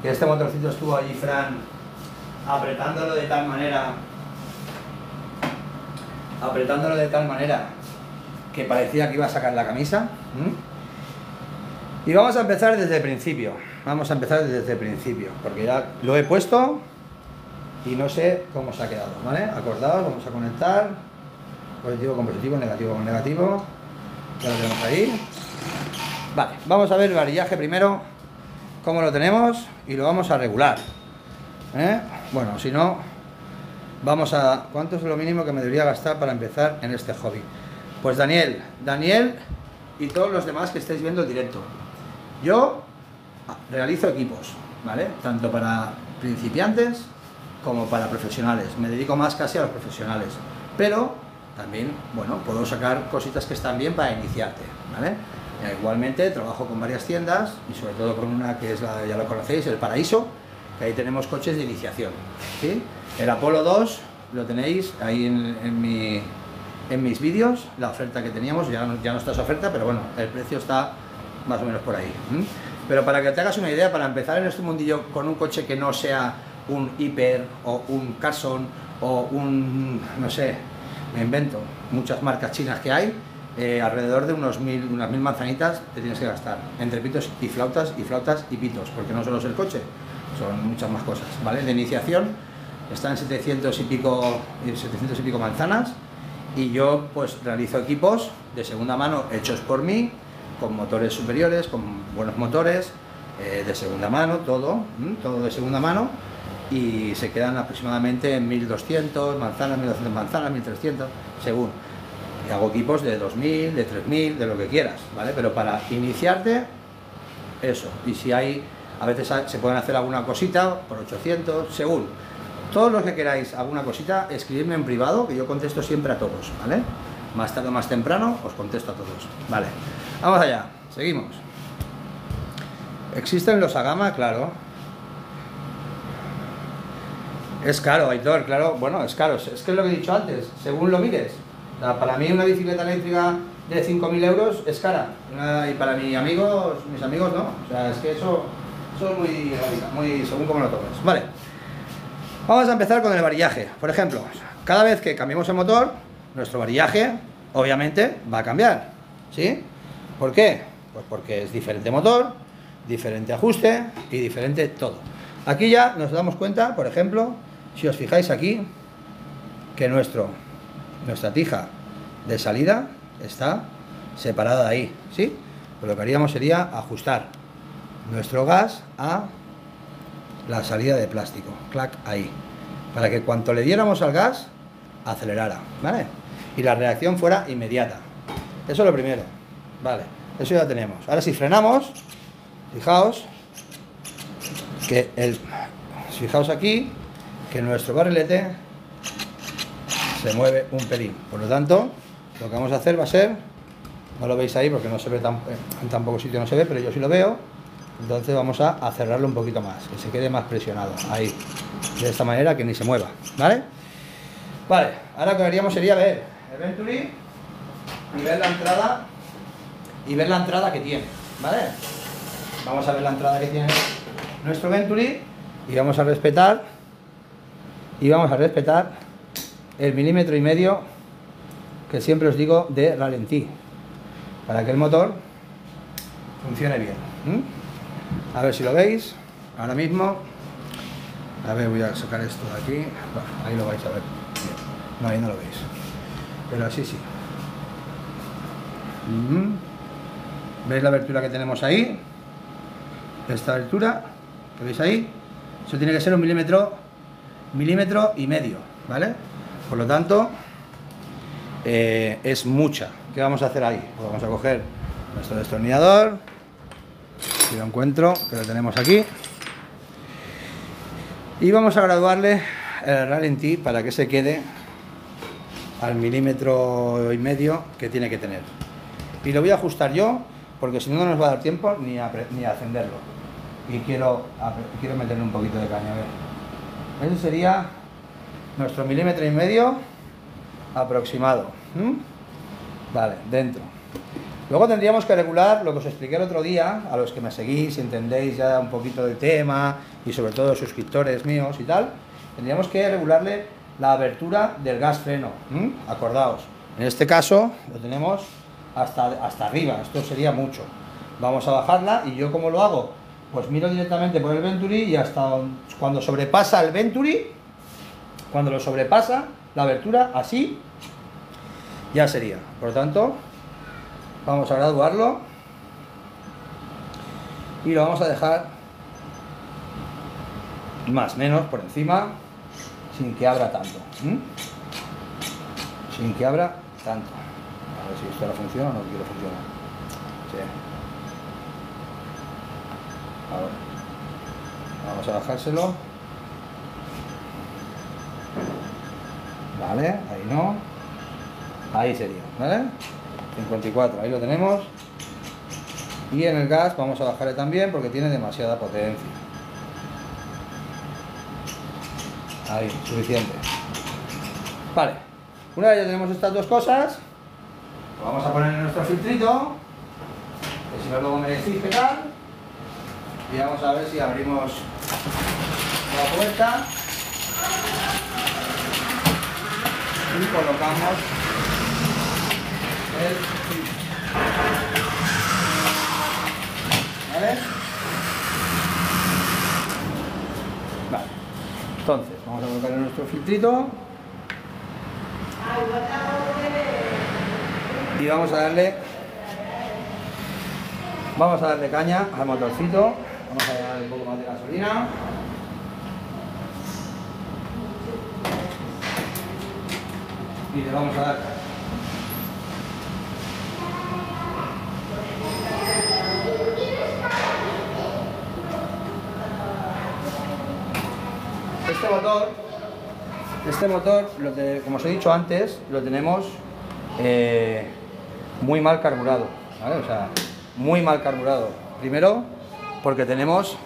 Que este motorcito estuvo allí, Fran, apretándolo de tal manera que parecía que iba a sacar la camisa. Y vamos a empezar desde el principio. Porque ya lo he puesto y no sé cómo se ha quedado, ¿vale? Acordaos, vamos a conectar positivo con positivo, negativo con negativo. Ya lo tenemos ahí. Vale, vamos a ver el varillaje primero, cómo lo tenemos, y lo vamos a regular. Bueno, si no, ¿cuánto es lo mínimo que me debería gastar para empezar en este hobby? Pues Daniel y todos los demás que estáis viendo el directo. Yo realizo equipos, ¿vale? Tanto para principiantes como para profesionales. Me dedico más casi a los profesionales, pero también, bueno, puedo sacar cositas que están bien para iniciarte, ¿vale? Igualmente trabajo con varias tiendas y sobre todo con una que es ya lo conocéis, el Paraíso, que ahí tenemos coches de iniciación, ¿sí? El Apolo 2 lo tenéis ahí en mis vídeos, la oferta que teníamos, ya no está esa oferta, pero bueno, el precio está más o menos por ahí. Pero para que te hagas una idea, para empezar en este mundillo con un coche que no sea un Hyper o un Carson o un, no sé, me invento, muchas marcas chinas que hay, alrededor de unas 1000 manzanitas te tienes que gastar, entre pitos y flautas y pitos, porque no solo es el coche, son muchas más cosas, ¿vale? De iniciación están 700 y pico manzanas, y yo pues realizo equipos de segunda mano hechos por mí, con motores superiores, con buenos motores, de segunda mano, todo de segunda mano, y se quedan aproximadamente en 1200 manzanas, 1200 manzanas, 1300, según. Y hago equipos de 2000, de 3000, de lo que quieras, ¿vale? Pero para iniciarte, eso. Y si hay, a veces se pueden hacer alguna cosita por 800, según. Todos los que queráis alguna cosita, escribidme en privado, que yo contesto siempre a todos, ¿vale? Más tarde o más temprano os contesto a todos, ¿vale? Vamos allá, seguimos. ¿Existen los Agama? Claro. Es caro, Aitor, claro, bueno, es caro, es que es lo que he dicho antes, según lo mires. O sea, para mí una bicicleta eléctrica de 5.000 euros es cara, y para mis amigos no, o sea, es que eso es muy radical, muy según como lo tomes. Vale, vamos a empezar con el varillaje. Por ejemplo, cada vez que cambiemos el motor, nuestro varillaje, obviamente, va a cambiar, ¿sí? ¿Por qué? Pues porque es diferente motor, diferente ajuste y diferente todo. Aquí ya nos damos cuenta, por ejemplo, si os fijáis aquí, que nuestra tija de salida está separada de ahí, ¿sí? Pues lo que haríamos sería ajustar nuestro gas a la salida de plástico, clac, ahí, para que cuanto le diéramos al gas, acelerara, ¿vale? Y la reacción fuera inmediata. Eso es lo primero, vale, eso ya tenemos. Ahora si frenamos, fijaos que fijaos aquí que nuestro barrilete se mueve un pelín. Por lo tanto, lo que vamos a hacer va a ser, no lo veis ahí porque no se ve en tan poco sitio, no se ve, pero yo sí lo veo. Entonces vamos a cerrarlo un poquito más, que se quede más presionado, ahí, de esta manera que ni se mueva, ¿vale? Vale, ahora lo que haríamos sería ver el Venturi y ver la entrada que tiene, ¿vale? Vamos a ver la entrada que tiene nuestro Venturi y vamos a respetar el 1,5 milímetros que siempre os digo de ralentí, para que el motor funcione bien. A ver si lo veis ahora mismo. A ver, voy a sacar esto de aquí. Bueno, ahí lo vais a ver. No, ahí no lo veis, pero así sí. ¿Veis la abertura que tenemos ahí? Esta abertura que veis ahí, eso tiene que ser 1,5 milímetros, ¿vale? Por lo tanto, es mucha. ¿Qué vamos a hacer ahí? Pues vamos a coger nuestro destornillador, si lo encuentro, que lo tenemos aquí, y vamos a graduarle el ralentí para que se quede al 1,5 milímetros que tiene que tener. Y lo voy a ajustar yo, porque si no, no nos va a dar tiempo ni a encenderlo. Y quiero meterle un poquito de caña, a ver. Ese sería nuestro 1,5 milímetros aproximado. Vale, dentro. Luego tendríamos que regular lo que os expliqué el otro día, a los que me seguís y entendéis ya un poquito del tema, y sobre todo suscriptores míos y tal, tendríamos que regularle la abertura del gas freno. Acordaos, en este caso lo tenemos hasta arriba, esto sería mucho. Vamos a bajarla, y yo ¿cómo lo hago? Pues miro directamente por el Venturi y hasta cuando sobrepasa el Venturi, cuando lo sobrepasa la abertura, así ya sería. Por lo tanto, vamos a graduarlo y lo vamos a dejar más o menos por encima, sin que abra tanto. Sin que abra tanto. A ver si esto ahora funciona o no quiero funcionar. Sí. Ahora, vamos a bajárselo. Vale, ahí no. Ahí sería, ¿vale? 54, ahí lo tenemos. Y en el gas vamos a bajarle también porque tiene demasiada potencia. Ahí, suficiente. Vale, una vez ya tenemos estas dos cosas, lo vamos a poner en nuestro filtrito, que si no luego me decís qué tal. Y vamos a ver si abrimos la puerta y colocamos el filtro. ¿Vale? Vale. Entonces, vamos a colocar en nuestro filtrito. Y vamos a darle caña al motorcito. Vamos a darle un poco más de gasolina. Y le vamos a dar caña. Este motor, como os he dicho antes, lo tenemos muy mal carburado, ¿vale? O sea, muy mal carburado. Primero, porque tenemos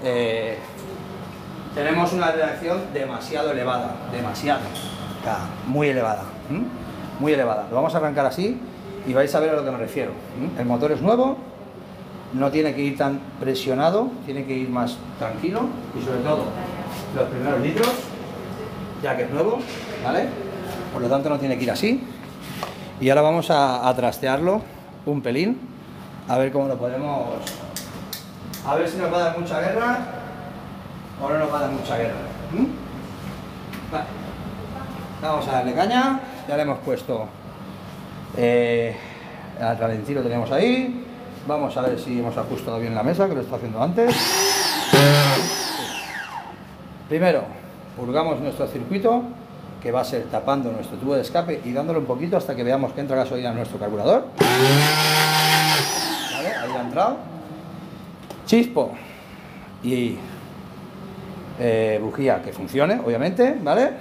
tenemos una reacción demasiado elevada, demasiado, o sea, muy elevada, muy elevada. Lo vamos a arrancar así y vais a ver a lo que me refiero. El motor es nuevo, no tiene que ir tan presionado, tiene que ir más tranquilo y sobre todo los primeros litros, ya que es nuevo, ¿vale? Por lo tanto no tiene que ir así. Y ahora vamos a trastearlo un pelín, a ver cómo lo podemos, a ver si nos va a dar mucha guerra o no nos va a dar mucha guerra. Vale. Vamos a darle caña, ya le hemos puesto el ralentí, lo tenemos ahí. Vamos a ver si hemos ajustado bien la mesa, que lo está haciendo antes. Primero, purgamos nuestro circuito, que va a ser tapando nuestro tubo de escape y dándole un poquito hasta que veamos que entra gasolina en nuestro carburador. ¿Vale? Ahí ha entrado. Chispo y bujía que funcione, obviamente, ¿vale?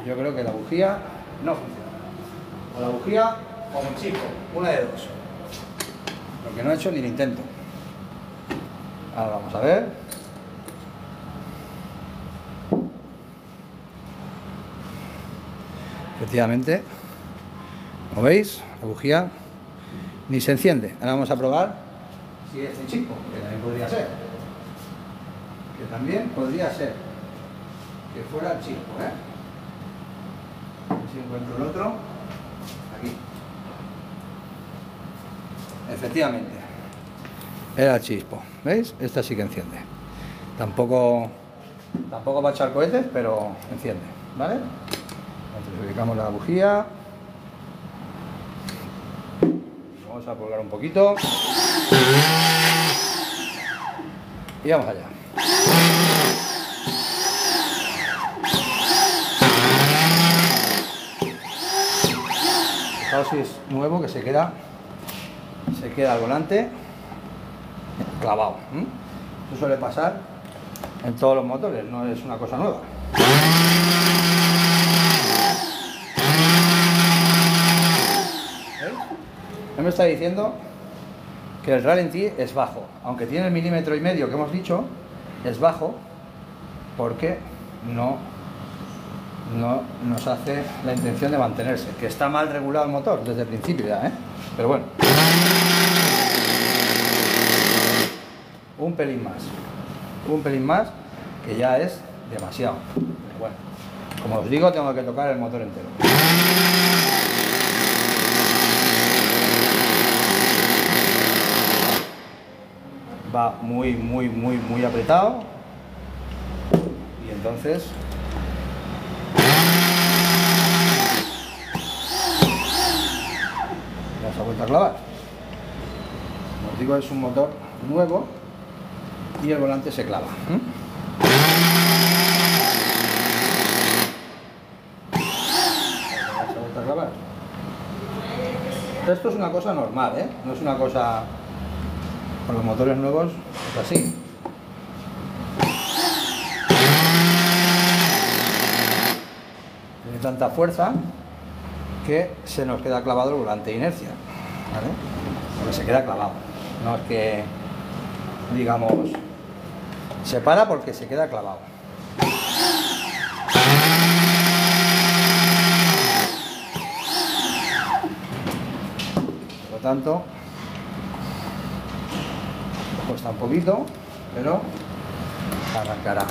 Yo creo que la bujía no funciona. O la bujía o un chispo, una de dos. Porque no he hecho ni el intento. Ahora vamos a ver. Efectivamente, como veis, la bujía ni se enciende. Ahora vamos a probar si es el chispo, que también podría ser. Que también podría ser que fuera el chispo, ¿eh? A ver si encuentro el otro. Aquí. Efectivamente, era el chispo, ¿veis? Esta sí que enciende. Tampoco va a echar cohetes, pero enciende, ¿vale? Entonces ubicamos la bujía. Vamos a colgar un poquito. Y vamos allá. Fijaos si es nuevo, que se queda el volante clavado. Eso suele pasar en todos los motores, no es una cosa nueva. ¿Veis? Él me está diciendo que el ralentí es bajo, aunque tiene el 1,5 milímetros que hemos dicho, es bajo porque no nos hace la intención de mantenerse, que está mal regulado el motor desde el principio ya, ¿eh? Pero bueno, un pelín más, que ya es demasiado. Pero bueno, como os digo, tengo que tocar el motor entero. Va muy apretado y entonces ya se ha vuelto a clavar. Como os digo, es un motor nuevo y el volante se clava. Ya se ha vuelto a clavar. Esto es una cosa normal, ¿eh? No es una cosa... Con los motores nuevos es así. Tiene tanta fuerza que se nos queda clavado el volante de inercia, ¿vale? Porque se queda clavado. No es que, digamos, se para porque se queda clavado. Por lo tanto, cuesta un poquito, pero arrancará.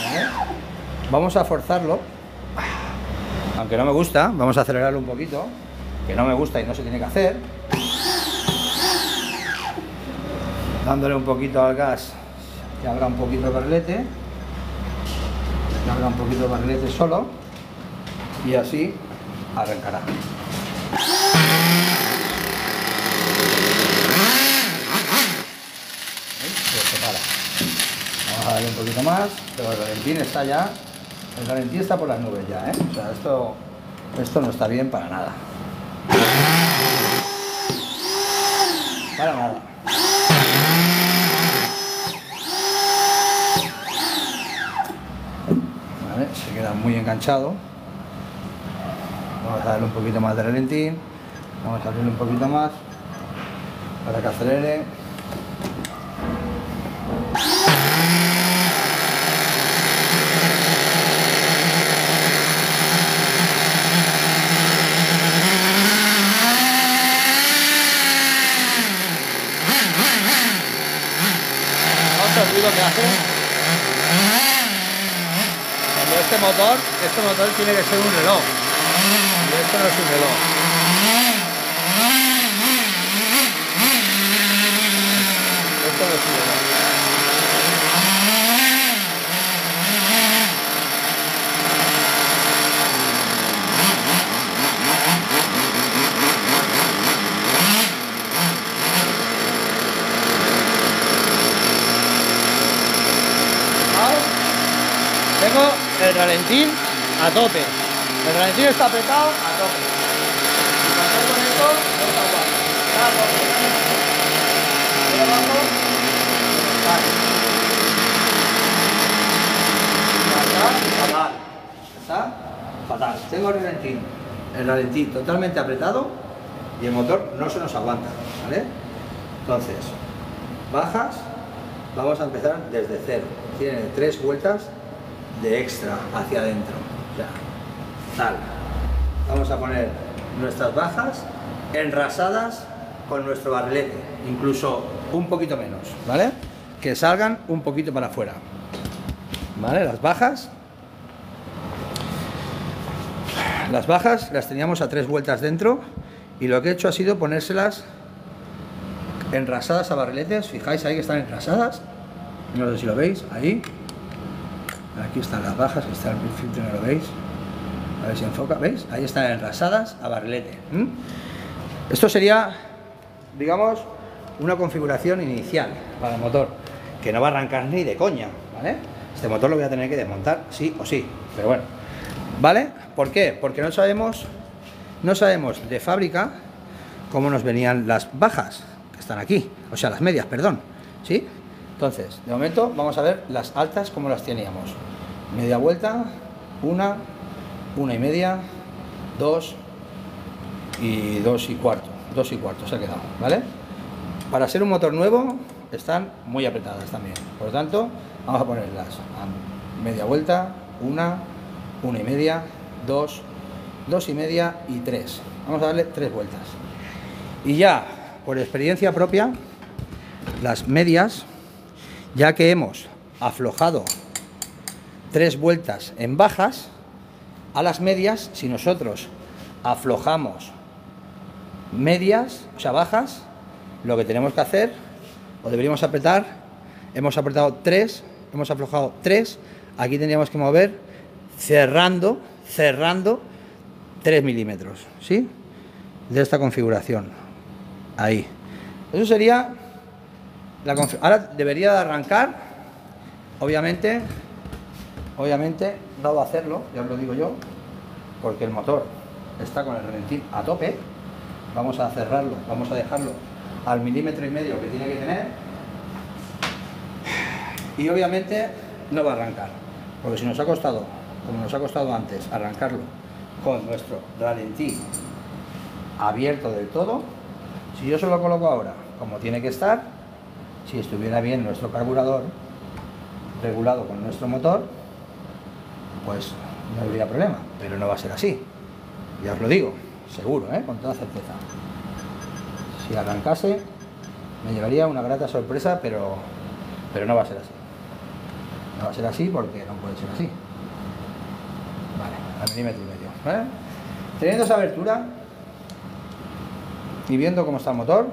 ¿Vale? Vamos a forzarlo, aunque no me gusta, vamos a acelerarlo un poquito, que no me gusta y no se tiene que hacer. Dándole un poquito al gas, que abra un poquito el barrilete, que abra un poquito el barrilete solo, y así arrancará. Pues se para. Vamos a darle un poquito más, pero el ralentín está ya, el ralentí está por las nubes ya, ¿eh? O sea, esto no está bien para nada. Para nada. muy enganchado. Vamos a darle un poquito más de ralentín, vamos a abrirle un poquito más para que acelere. El ruido que hace. Cuando este motor tiene que ser un reloj, y esto no es un reloj. Esto no es un reloj. Tengo el ralentín a tope. El ralentín está apretado a tope. Y cuando con esto, no está igual. Está a tope. Por abajo, vale. Está fatal. Está fatal. Tengo el ralentín totalmente apretado y el motor no se nos aguanta, ¿vale? Entonces, bajas, vamos a empezar desde cero. Tiene 3 vueltas de extra hacia adentro, ya, tal. Vamos a poner nuestras bajas enrasadas con nuestro barrilete, incluso un poquito menos, ¿vale? Que salgan un poquito para afuera, ¿vale? Las bajas las teníamos a 3 vueltas dentro y lo que he hecho ha sido ponérselas enrasadas a barriletes. Fijáis ahí que están enrasadas, no sé si lo veis, ahí. Aquí están las bajas, que está el filtro, no lo veis. A ver si enfoca, ¿veis? Ahí están enrasadas a barrilete. Esto sería, digamos, una configuración inicial para el motor, que no va a arrancar ni de coña, ¿vale? Este motor lo voy a tener que desmontar sí o sí, pero bueno, ¿vale? ¿Por qué? Porque no sabemos de fábrica cómo nos venían las bajas, que están aquí, o sea, las medias, perdón, ¿sí? Entonces, de momento vamos a ver las altas como las teníamos. Media vuelta, una y media, 2 y 2 y cuarto. 2 y cuarto se ha quedado, ¿vale? Para ser un motor nuevo están muy apretadas también. Por lo tanto, vamos a ponerlas a media vuelta, una y media, 2 y media y 3. Vamos a darle 3 vueltas. Y ya, por experiencia propia, las medias, ya que hemos aflojado 3 vueltas en bajas, a las medias, si nosotros aflojamos medias, o sea, bajas, lo que tenemos que hacer, o deberíamos apretar, hemos apretado 3, hemos aflojado 3, aquí tendríamos que mover cerrando 3 milímetros, ¿sí? De esta configuración, ahí. Eso sería... Ahora debería de arrancar, obviamente no va a hacerlo, ya os lo digo yo, porque el motor está con el ralentín a tope. Vamos a cerrarlo, vamos a dejarlo al 1,5 milímetros que tiene que tener, y obviamente no va a arrancar, porque si nos ha costado, como nos ha costado antes, arrancarlo con nuestro ralentín abierto del todo, si yo se lo coloco ahora como tiene que estar, si estuviera bien nuestro carburador regulado con nuestro motor, pues no habría problema, pero no va a ser así, ya os lo digo, seguro, con toda certeza. Si arrancase me llevaría una grata sorpresa, pero no va a ser así. No va a ser así porque no puede ser así. Vale, a 1,5 milímetros, ¿vale? Teniendo esa abertura y viendo cómo está el motor,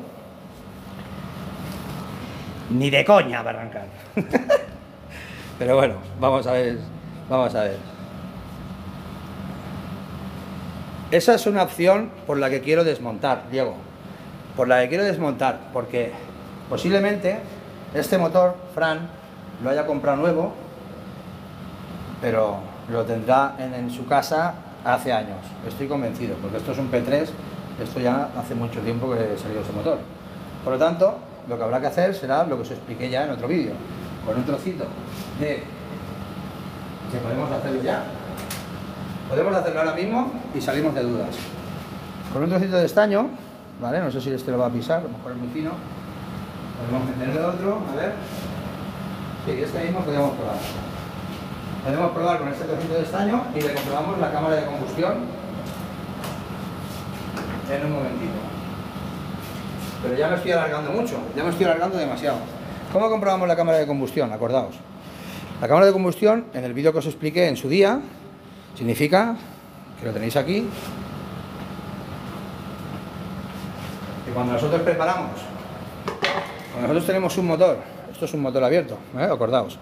ni de coña va a arrancar. Pero bueno, vamos a ver. Esa es una opción por la que quiero desmontar, Diego. Por la que quiero desmontar, porque posiblemente este motor, Fran, lo haya comprado nuevo, pero lo tendrá en su casa hace años. Estoy convencido, porque esto es un P3, esto ya hace mucho tiempo que salió ese motor. Por lo tanto, lo que habrá que hacer será lo que os expliqué ya en otro vídeo, con un trocito de que podemos hacerlo ya, Podemos hacerlo ahora mismo y salimos de dudas. Con un trocito de estaño, ¿vale? No sé si este lo va a pisar, a lo mejor es muy fino. Podemos meterle otro, a ver. Sí, este mismo podemos probar. Podemos probar con este trocito de estaño y le comprobamos la cámara de combustión en un momentito. Pero ya me estoy alargando mucho, ya me estoy alargando demasiado. ¿Cómo comprobamos la cámara de combustión? Acordaos. La cámara de combustión, en el vídeo que os expliqué en su día, significa, que lo tenéis aquí, que cuando nosotros preparamos, cuando nosotros tenemos un motor, esto es un motor abierto, acordaos,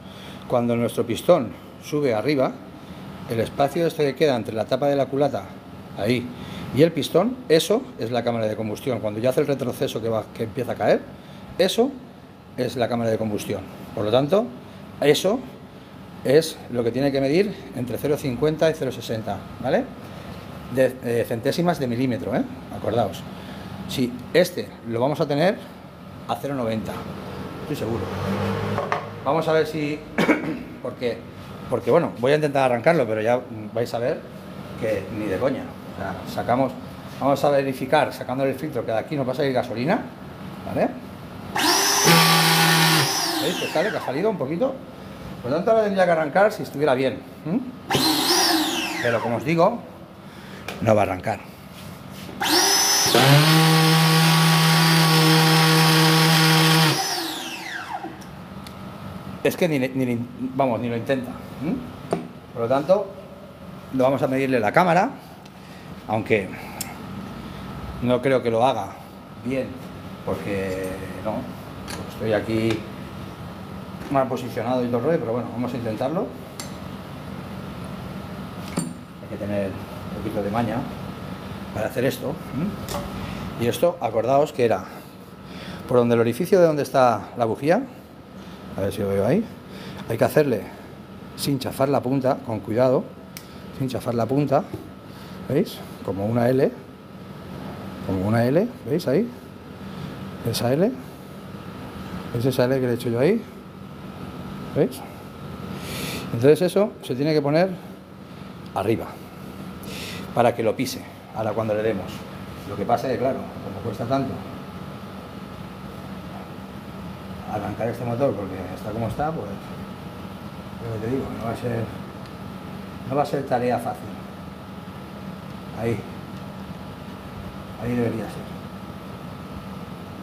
cuando nuestro pistón sube arriba, el espacio este que queda entre la tapa de la culata, ahí, y el pistón, eso es la cámara de combustión. Cuando ya hace el retroceso que empieza a caer, eso es la cámara de combustión. Por lo tanto, eso es lo que tiene que medir entre 0,50 y 0,60, ¿vale? De centésimas de milímetro, acordaos. Si este lo vamos a tener a 0,90, estoy seguro. Vamos a ver si... porque bueno, voy a intentar arrancarlo, pero ya vais a ver que ni de coña. O sea, sacamos, vamos a verificar sacándole el filtro que de aquí no pasa a ir gasolina, ¿vale? ¿Veis que sale, que ha salido un poquito? Por lo tanto ahora tendría que arrancar si estuviera bien, pero como os digo, no va a arrancar. Es que ni lo intenta. Por lo tanto, lo vamos a medirle la cámara, aunque no creo que lo haga bien, porque no, estoy aquí mal posicionado y todo el rollo, pero bueno, vamos a intentarlo. Hay que tener un poquito de maña para hacer esto. Y esto, acordaos que era por donde el orificio de donde está la bujía, a ver si lo veo ahí, hay que hacerle sin chafar la punta, con cuidado, sin chafar la punta, ¿veis? Como una L, ¿veis ahí? Esa L, ¿veis esa L que le he hecho yo ahí? ¿Veis? Entonces eso se tiene que poner arriba para que lo pise ahora cuando le demos. Lo que pasa es que claro, como cuesta tanto arrancar este motor porque está como está, pues lo que te digo, no va a ser tarea fácil. Ahí debería ser.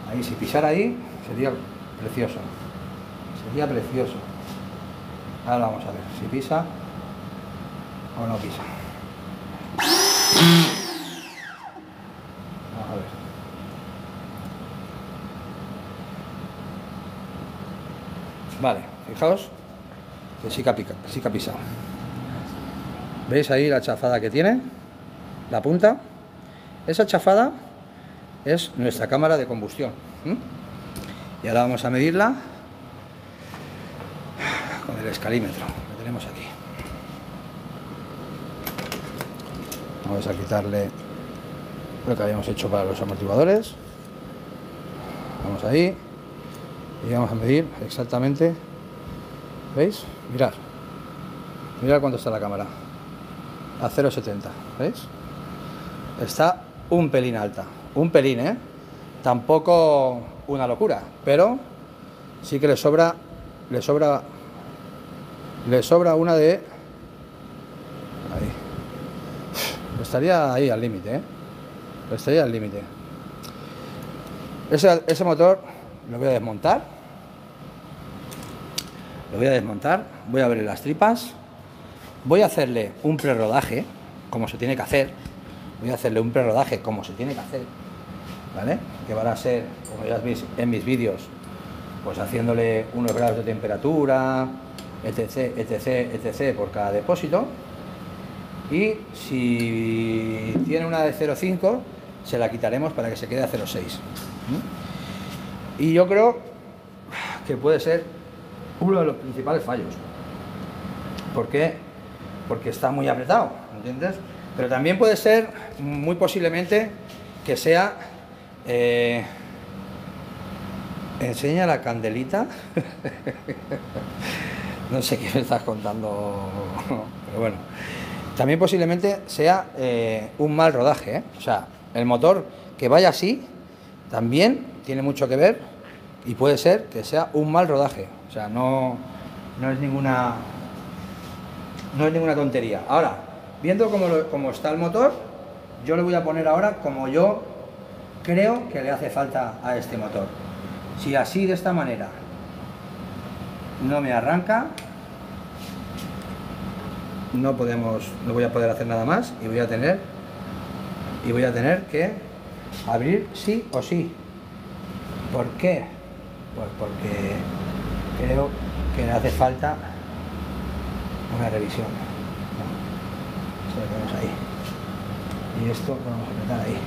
Ahí, si pisara ahí sería precioso. Sería precioso. Ahora vamos a ver si pisa o no pisa. Vamos a ver. Vale, fijaos que sí que ha pisado. ¿Veis ahí la chafada que tiene? La punta. Esa chafada es nuestra cámara de combustión. Y ahora vamos a medirla con el escalímetro que tenemos aquí. Vamos a quitarle lo que habíamos hecho para los amortiguadores. Vamos ahí y vamos a medir exactamente. ¿Veis? Mirad cuánto está la cámara. A 0,70, ¿veis? Está un pelín alta, un pelín, tampoco una locura, pero sí que le sobra una de ahí. Estaría ahí al límite, estaría al límite. Ese motor lo voy a desmontar. Voy a ver las tripas. Voy a hacerle un prerodaje como se tiene que hacer. ¿Vale? Que van a ser, como ya veis en mis vídeos, pues haciéndole unos grados de temperatura, etc por cada depósito. Y si tiene una de 0,5 se la quitaremos para que se quede a 0,6. Y yo creo que puede ser uno de los principales fallos. ¿Por qué? Porque está muy apretado, ¿entiendes? Pero también puede ser, muy posiblemente, que sea... enseña la candelita. No sé qué me estás contando, pero bueno. También posiblemente sea un mal rodaje, ¿eh? O sea, el motor que vaya así también tiene mucho que ver y puede ser que sea un mal rodaje. O sea, no es ninguna tontería. Ahora, viendo cómo está el motor, yo le voy a poner ahora como yo creo que le hace falta a este motor. Si así, de esta manera, no me arranca, no voy a poder hacer nada más y voy a tener que abrir sí o sí. ¿Por qué? Pues porque creo que le hace falta una revisión. Esto lo tenemos ahí y esto lo vamos a apretar ahí.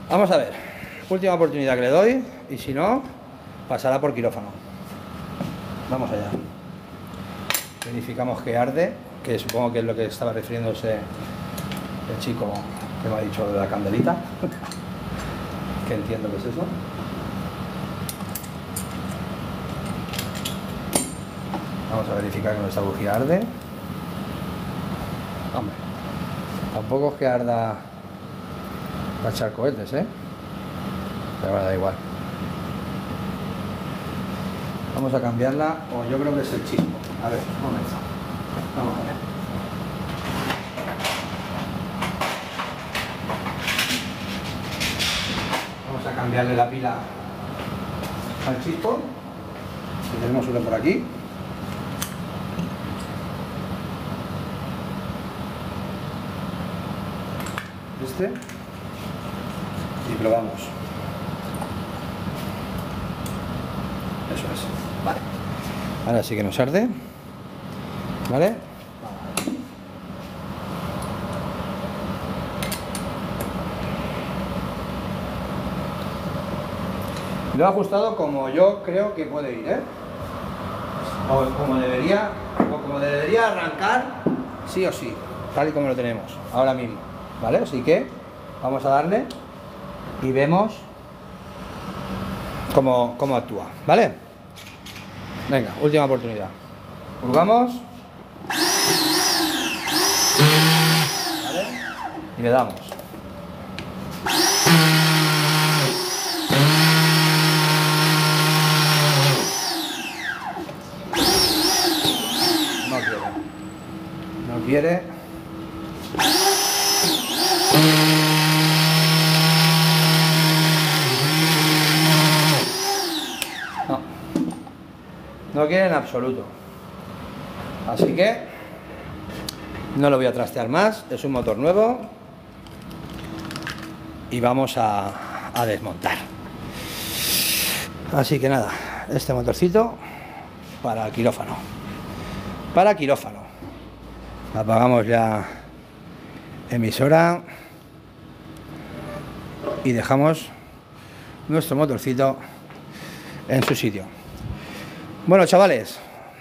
Vamos a ver, última oportunidad que le doy y si no, pasará por quirófano. Vamos allá. Verificamos que arde, que supongo que es lo que estaba refiriéndose el chico que me ha dicho de la candelita, que entiendo que es eso. Vamos a verificar que nuestra bujía arde. Hombre, tampoco es que arda para echar cohetes, pero da igual. Vamos a cambiarla, o yo creo que es el chispo. A ver, un momento. Vamos a ver. Vamos a cambiarle la pila al chispo. Si tenemos uno por aquí. Y probamos. Eso es. Vale. Ahora sí que nos arde. ¿Vale? Lo he ajustado como yo creo que puede ir, o como debería arrancar sí o sí, tal y como lo tenemos ahora mismo. ¿Vale? Así que vamos a darle y vemos cómo actúa, ¿vale? Venga, última oportunidad. Pulgamos. ¿Vale? Y le damos. No quiere. No quiere. No quiere en absoluto. Así que no lo voy a trastear más. Es un motor nuevo y vamos a desmontar. Así que nada, este motorcito para quirófano. Para quirófano. Apagamos ya emisora y dejamos nuestro motorcito en su sitio. Bueno, chavales,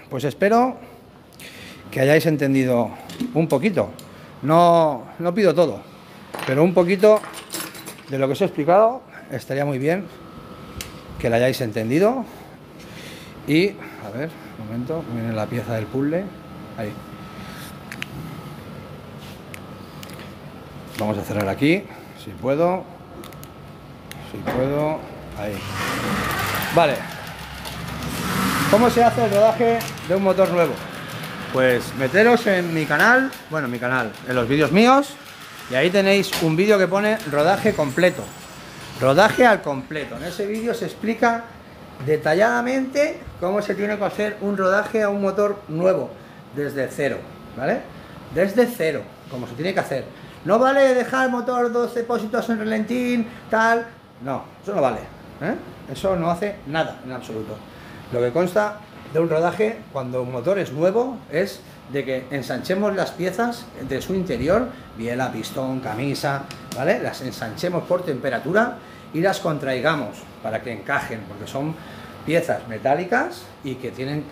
pues espero que hayáis entendido un poquito. No pido todo, pero un poquito de lo que os he explicado estaría muy bien que lo hayáis entendido. Y, a ver, un momento, viene la pieza del puzzle. Ahí. Vamos a cerrar aquí, si puedo. Ahí. Vale. ¿Cómo se hace el rodaje de un motor nuevo? Pues meteros en mi canal, en los vídeos míos, y ahí tenéis un vídeo que pone rodaje completo. Rodaje al completo. En ese vídeo se explica detalladamente cómo se tiene que hacer un rodaje a un motor nuevo, desde cero, ¿vale? Desde cero, como se tiene que hacer. No vale dejar el motor 2 depósitos en relentín, tal. No, eso no vale, Eso no hace nada en absoluto. Lo que consta de un rodaje cuando un motor es nuevo es de que ensanchemos las piezas de su interior, biela, pistón, camisa, ¿vale? Las ensanchemos por temperatura y las contraigamos para que encajen, porque son piezas metálicas y que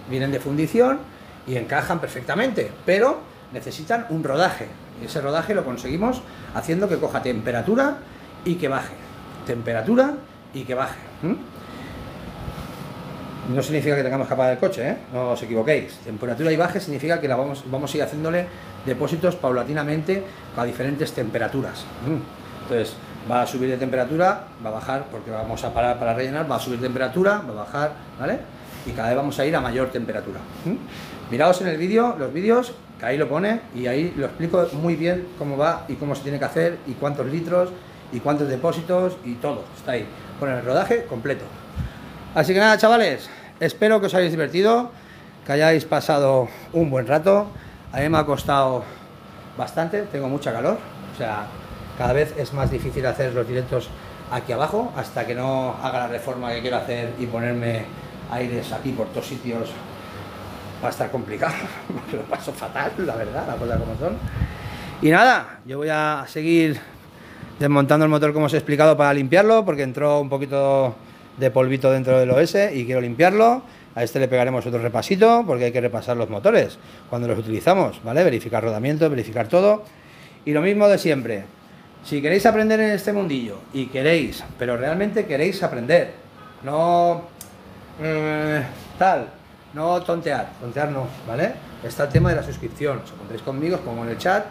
vienen de fundición y encajan perfectamente, pero necesitan un rodaje. Y ese rodaje lo conseguimos haciendo que coja temperatura y que baje. Temperatura y que baje. No significa que tengamos que apagar el coche, ¿eh? No os equivoquéis. Temperatura y baje significa que vamos a ir haciéndole depósitos paulatinamente a diferentes temperaturas. Entonces, va a subir de temperatura, va a bajar porque vamos a parar para rellenar, va a subir de temperatura, va a bajar, ¿vale? Y cada vez vamos a ir a mayor temperatura. Miraos en el vídeo, los vídeos, que ahí lo pone, y ahí lo explico muy bien cómo va y cómo se tiene que hacer, y cuántos litros, y cuántos depósitos, y todo. Está ahí. Pone el rodaje completo. Así que nada, chavales, espero que os hayáis divertido, que hayáis pasado un buen rato. A mí me ha costado bastante, tengo mucha calor, o sea, cada vez es más difícil hacer los directos aquí abajo, hasta que no haga la reforma que quiero hacer y ponerme aires aquí por todos sitios. Va a estar complicado, porque lo paso fatal, la verdad, las cosas como son. Y nada, yo voy a seguir desmontando el motor como os he explicado para limpiarlo, porque entró un poquito de polvito dentro del OS y quiero limpiarlo. A este le pegaremos otro repasito, porque hay que repasar los motores cuando los utilizamos, ¿vale? Verificar rodamiento, verificar todo. Y lo mismo de siempre. Si queréis aprender en este mundillo, y queréis, pero realmente queréis aprender, no no tontear no, ¿vale? Está el tema de la suscripción, os pondréis conmigo, os pongo en el chat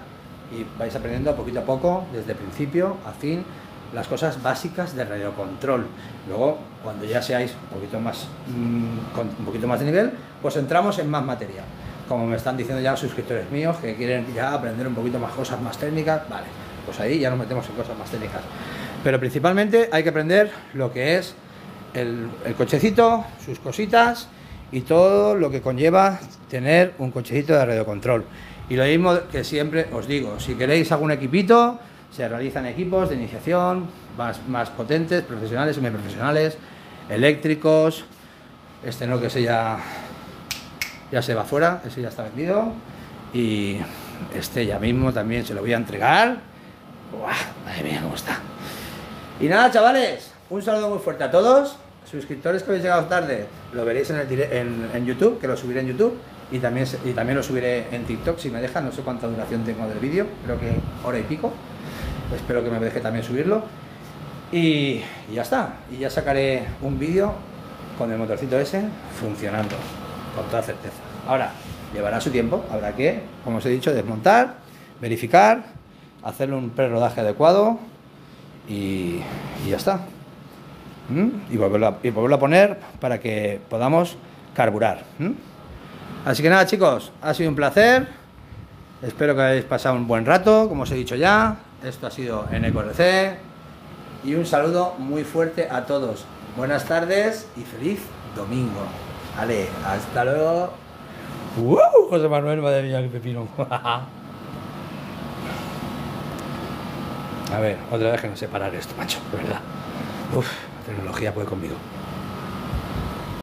y vais aprendiendo poquito a poco, desde principio a fin, las cosas básicas de radiocontrol. Luego, cuando ya seáis un poquito más con un poquito más de nivel, pues entramos en más materia. Como me están diciendo ya los suscriptores míos que quieren ya aprender un poquito más cosas más técnicas, vale, pues ahí ya nos metemos en cosas más técnicas. Pero principalmente hay que aprender lo que es el cochecito, sus cositas y todo lo que conlleva tener un cochecito de radiocontrol. Y lo mismo que siempre os digo, si queréis algún equipito, se realizan equipos de iniciación más potentes, profesionales, semiprofesionales, eléctricos. Este no, que ese ya se va fuera, ese ya está vendido. Y este ya mismo también se lo voy a entregar. ¡Buah! Madre mía, cómo está. Y nada, chavales, un saludo muy fuerte a todos. Suscriptores que habéis llegado tarde, lo veréis en YouTube, que lo subiré en YouTube. Y también lo subiré en TikTok si me deja. No sé cuánta duración tengo del vídeo, creo que hora y pico. Espero que me deje también subirlo. Y ya está. Y ya sacaré un vídeo con el motorcito ese funcionando, con toda certeza. Ahora, llevará su tiempo. Habrá que, como os he dicho, desmontar, verificar, hacerle un pre-rodaje adecuado y ya está. Y volverlo a poner para que podamos carburar. Así que nada, chicos, ha sido un placer. Espero que hayáis pasado un buen rato, como os he dicho ya. Esto ha sido en EcoRC. Y un saludo muy fuerte a todos. Buenas tardes y feliz domingo. Vale, hasta luego. ¡Wow! José Manuel, madre mía, qué pepino. A ver, otra vez que no sé parar esto, macho, de verdad. Uf, la tecnología puede conmigo.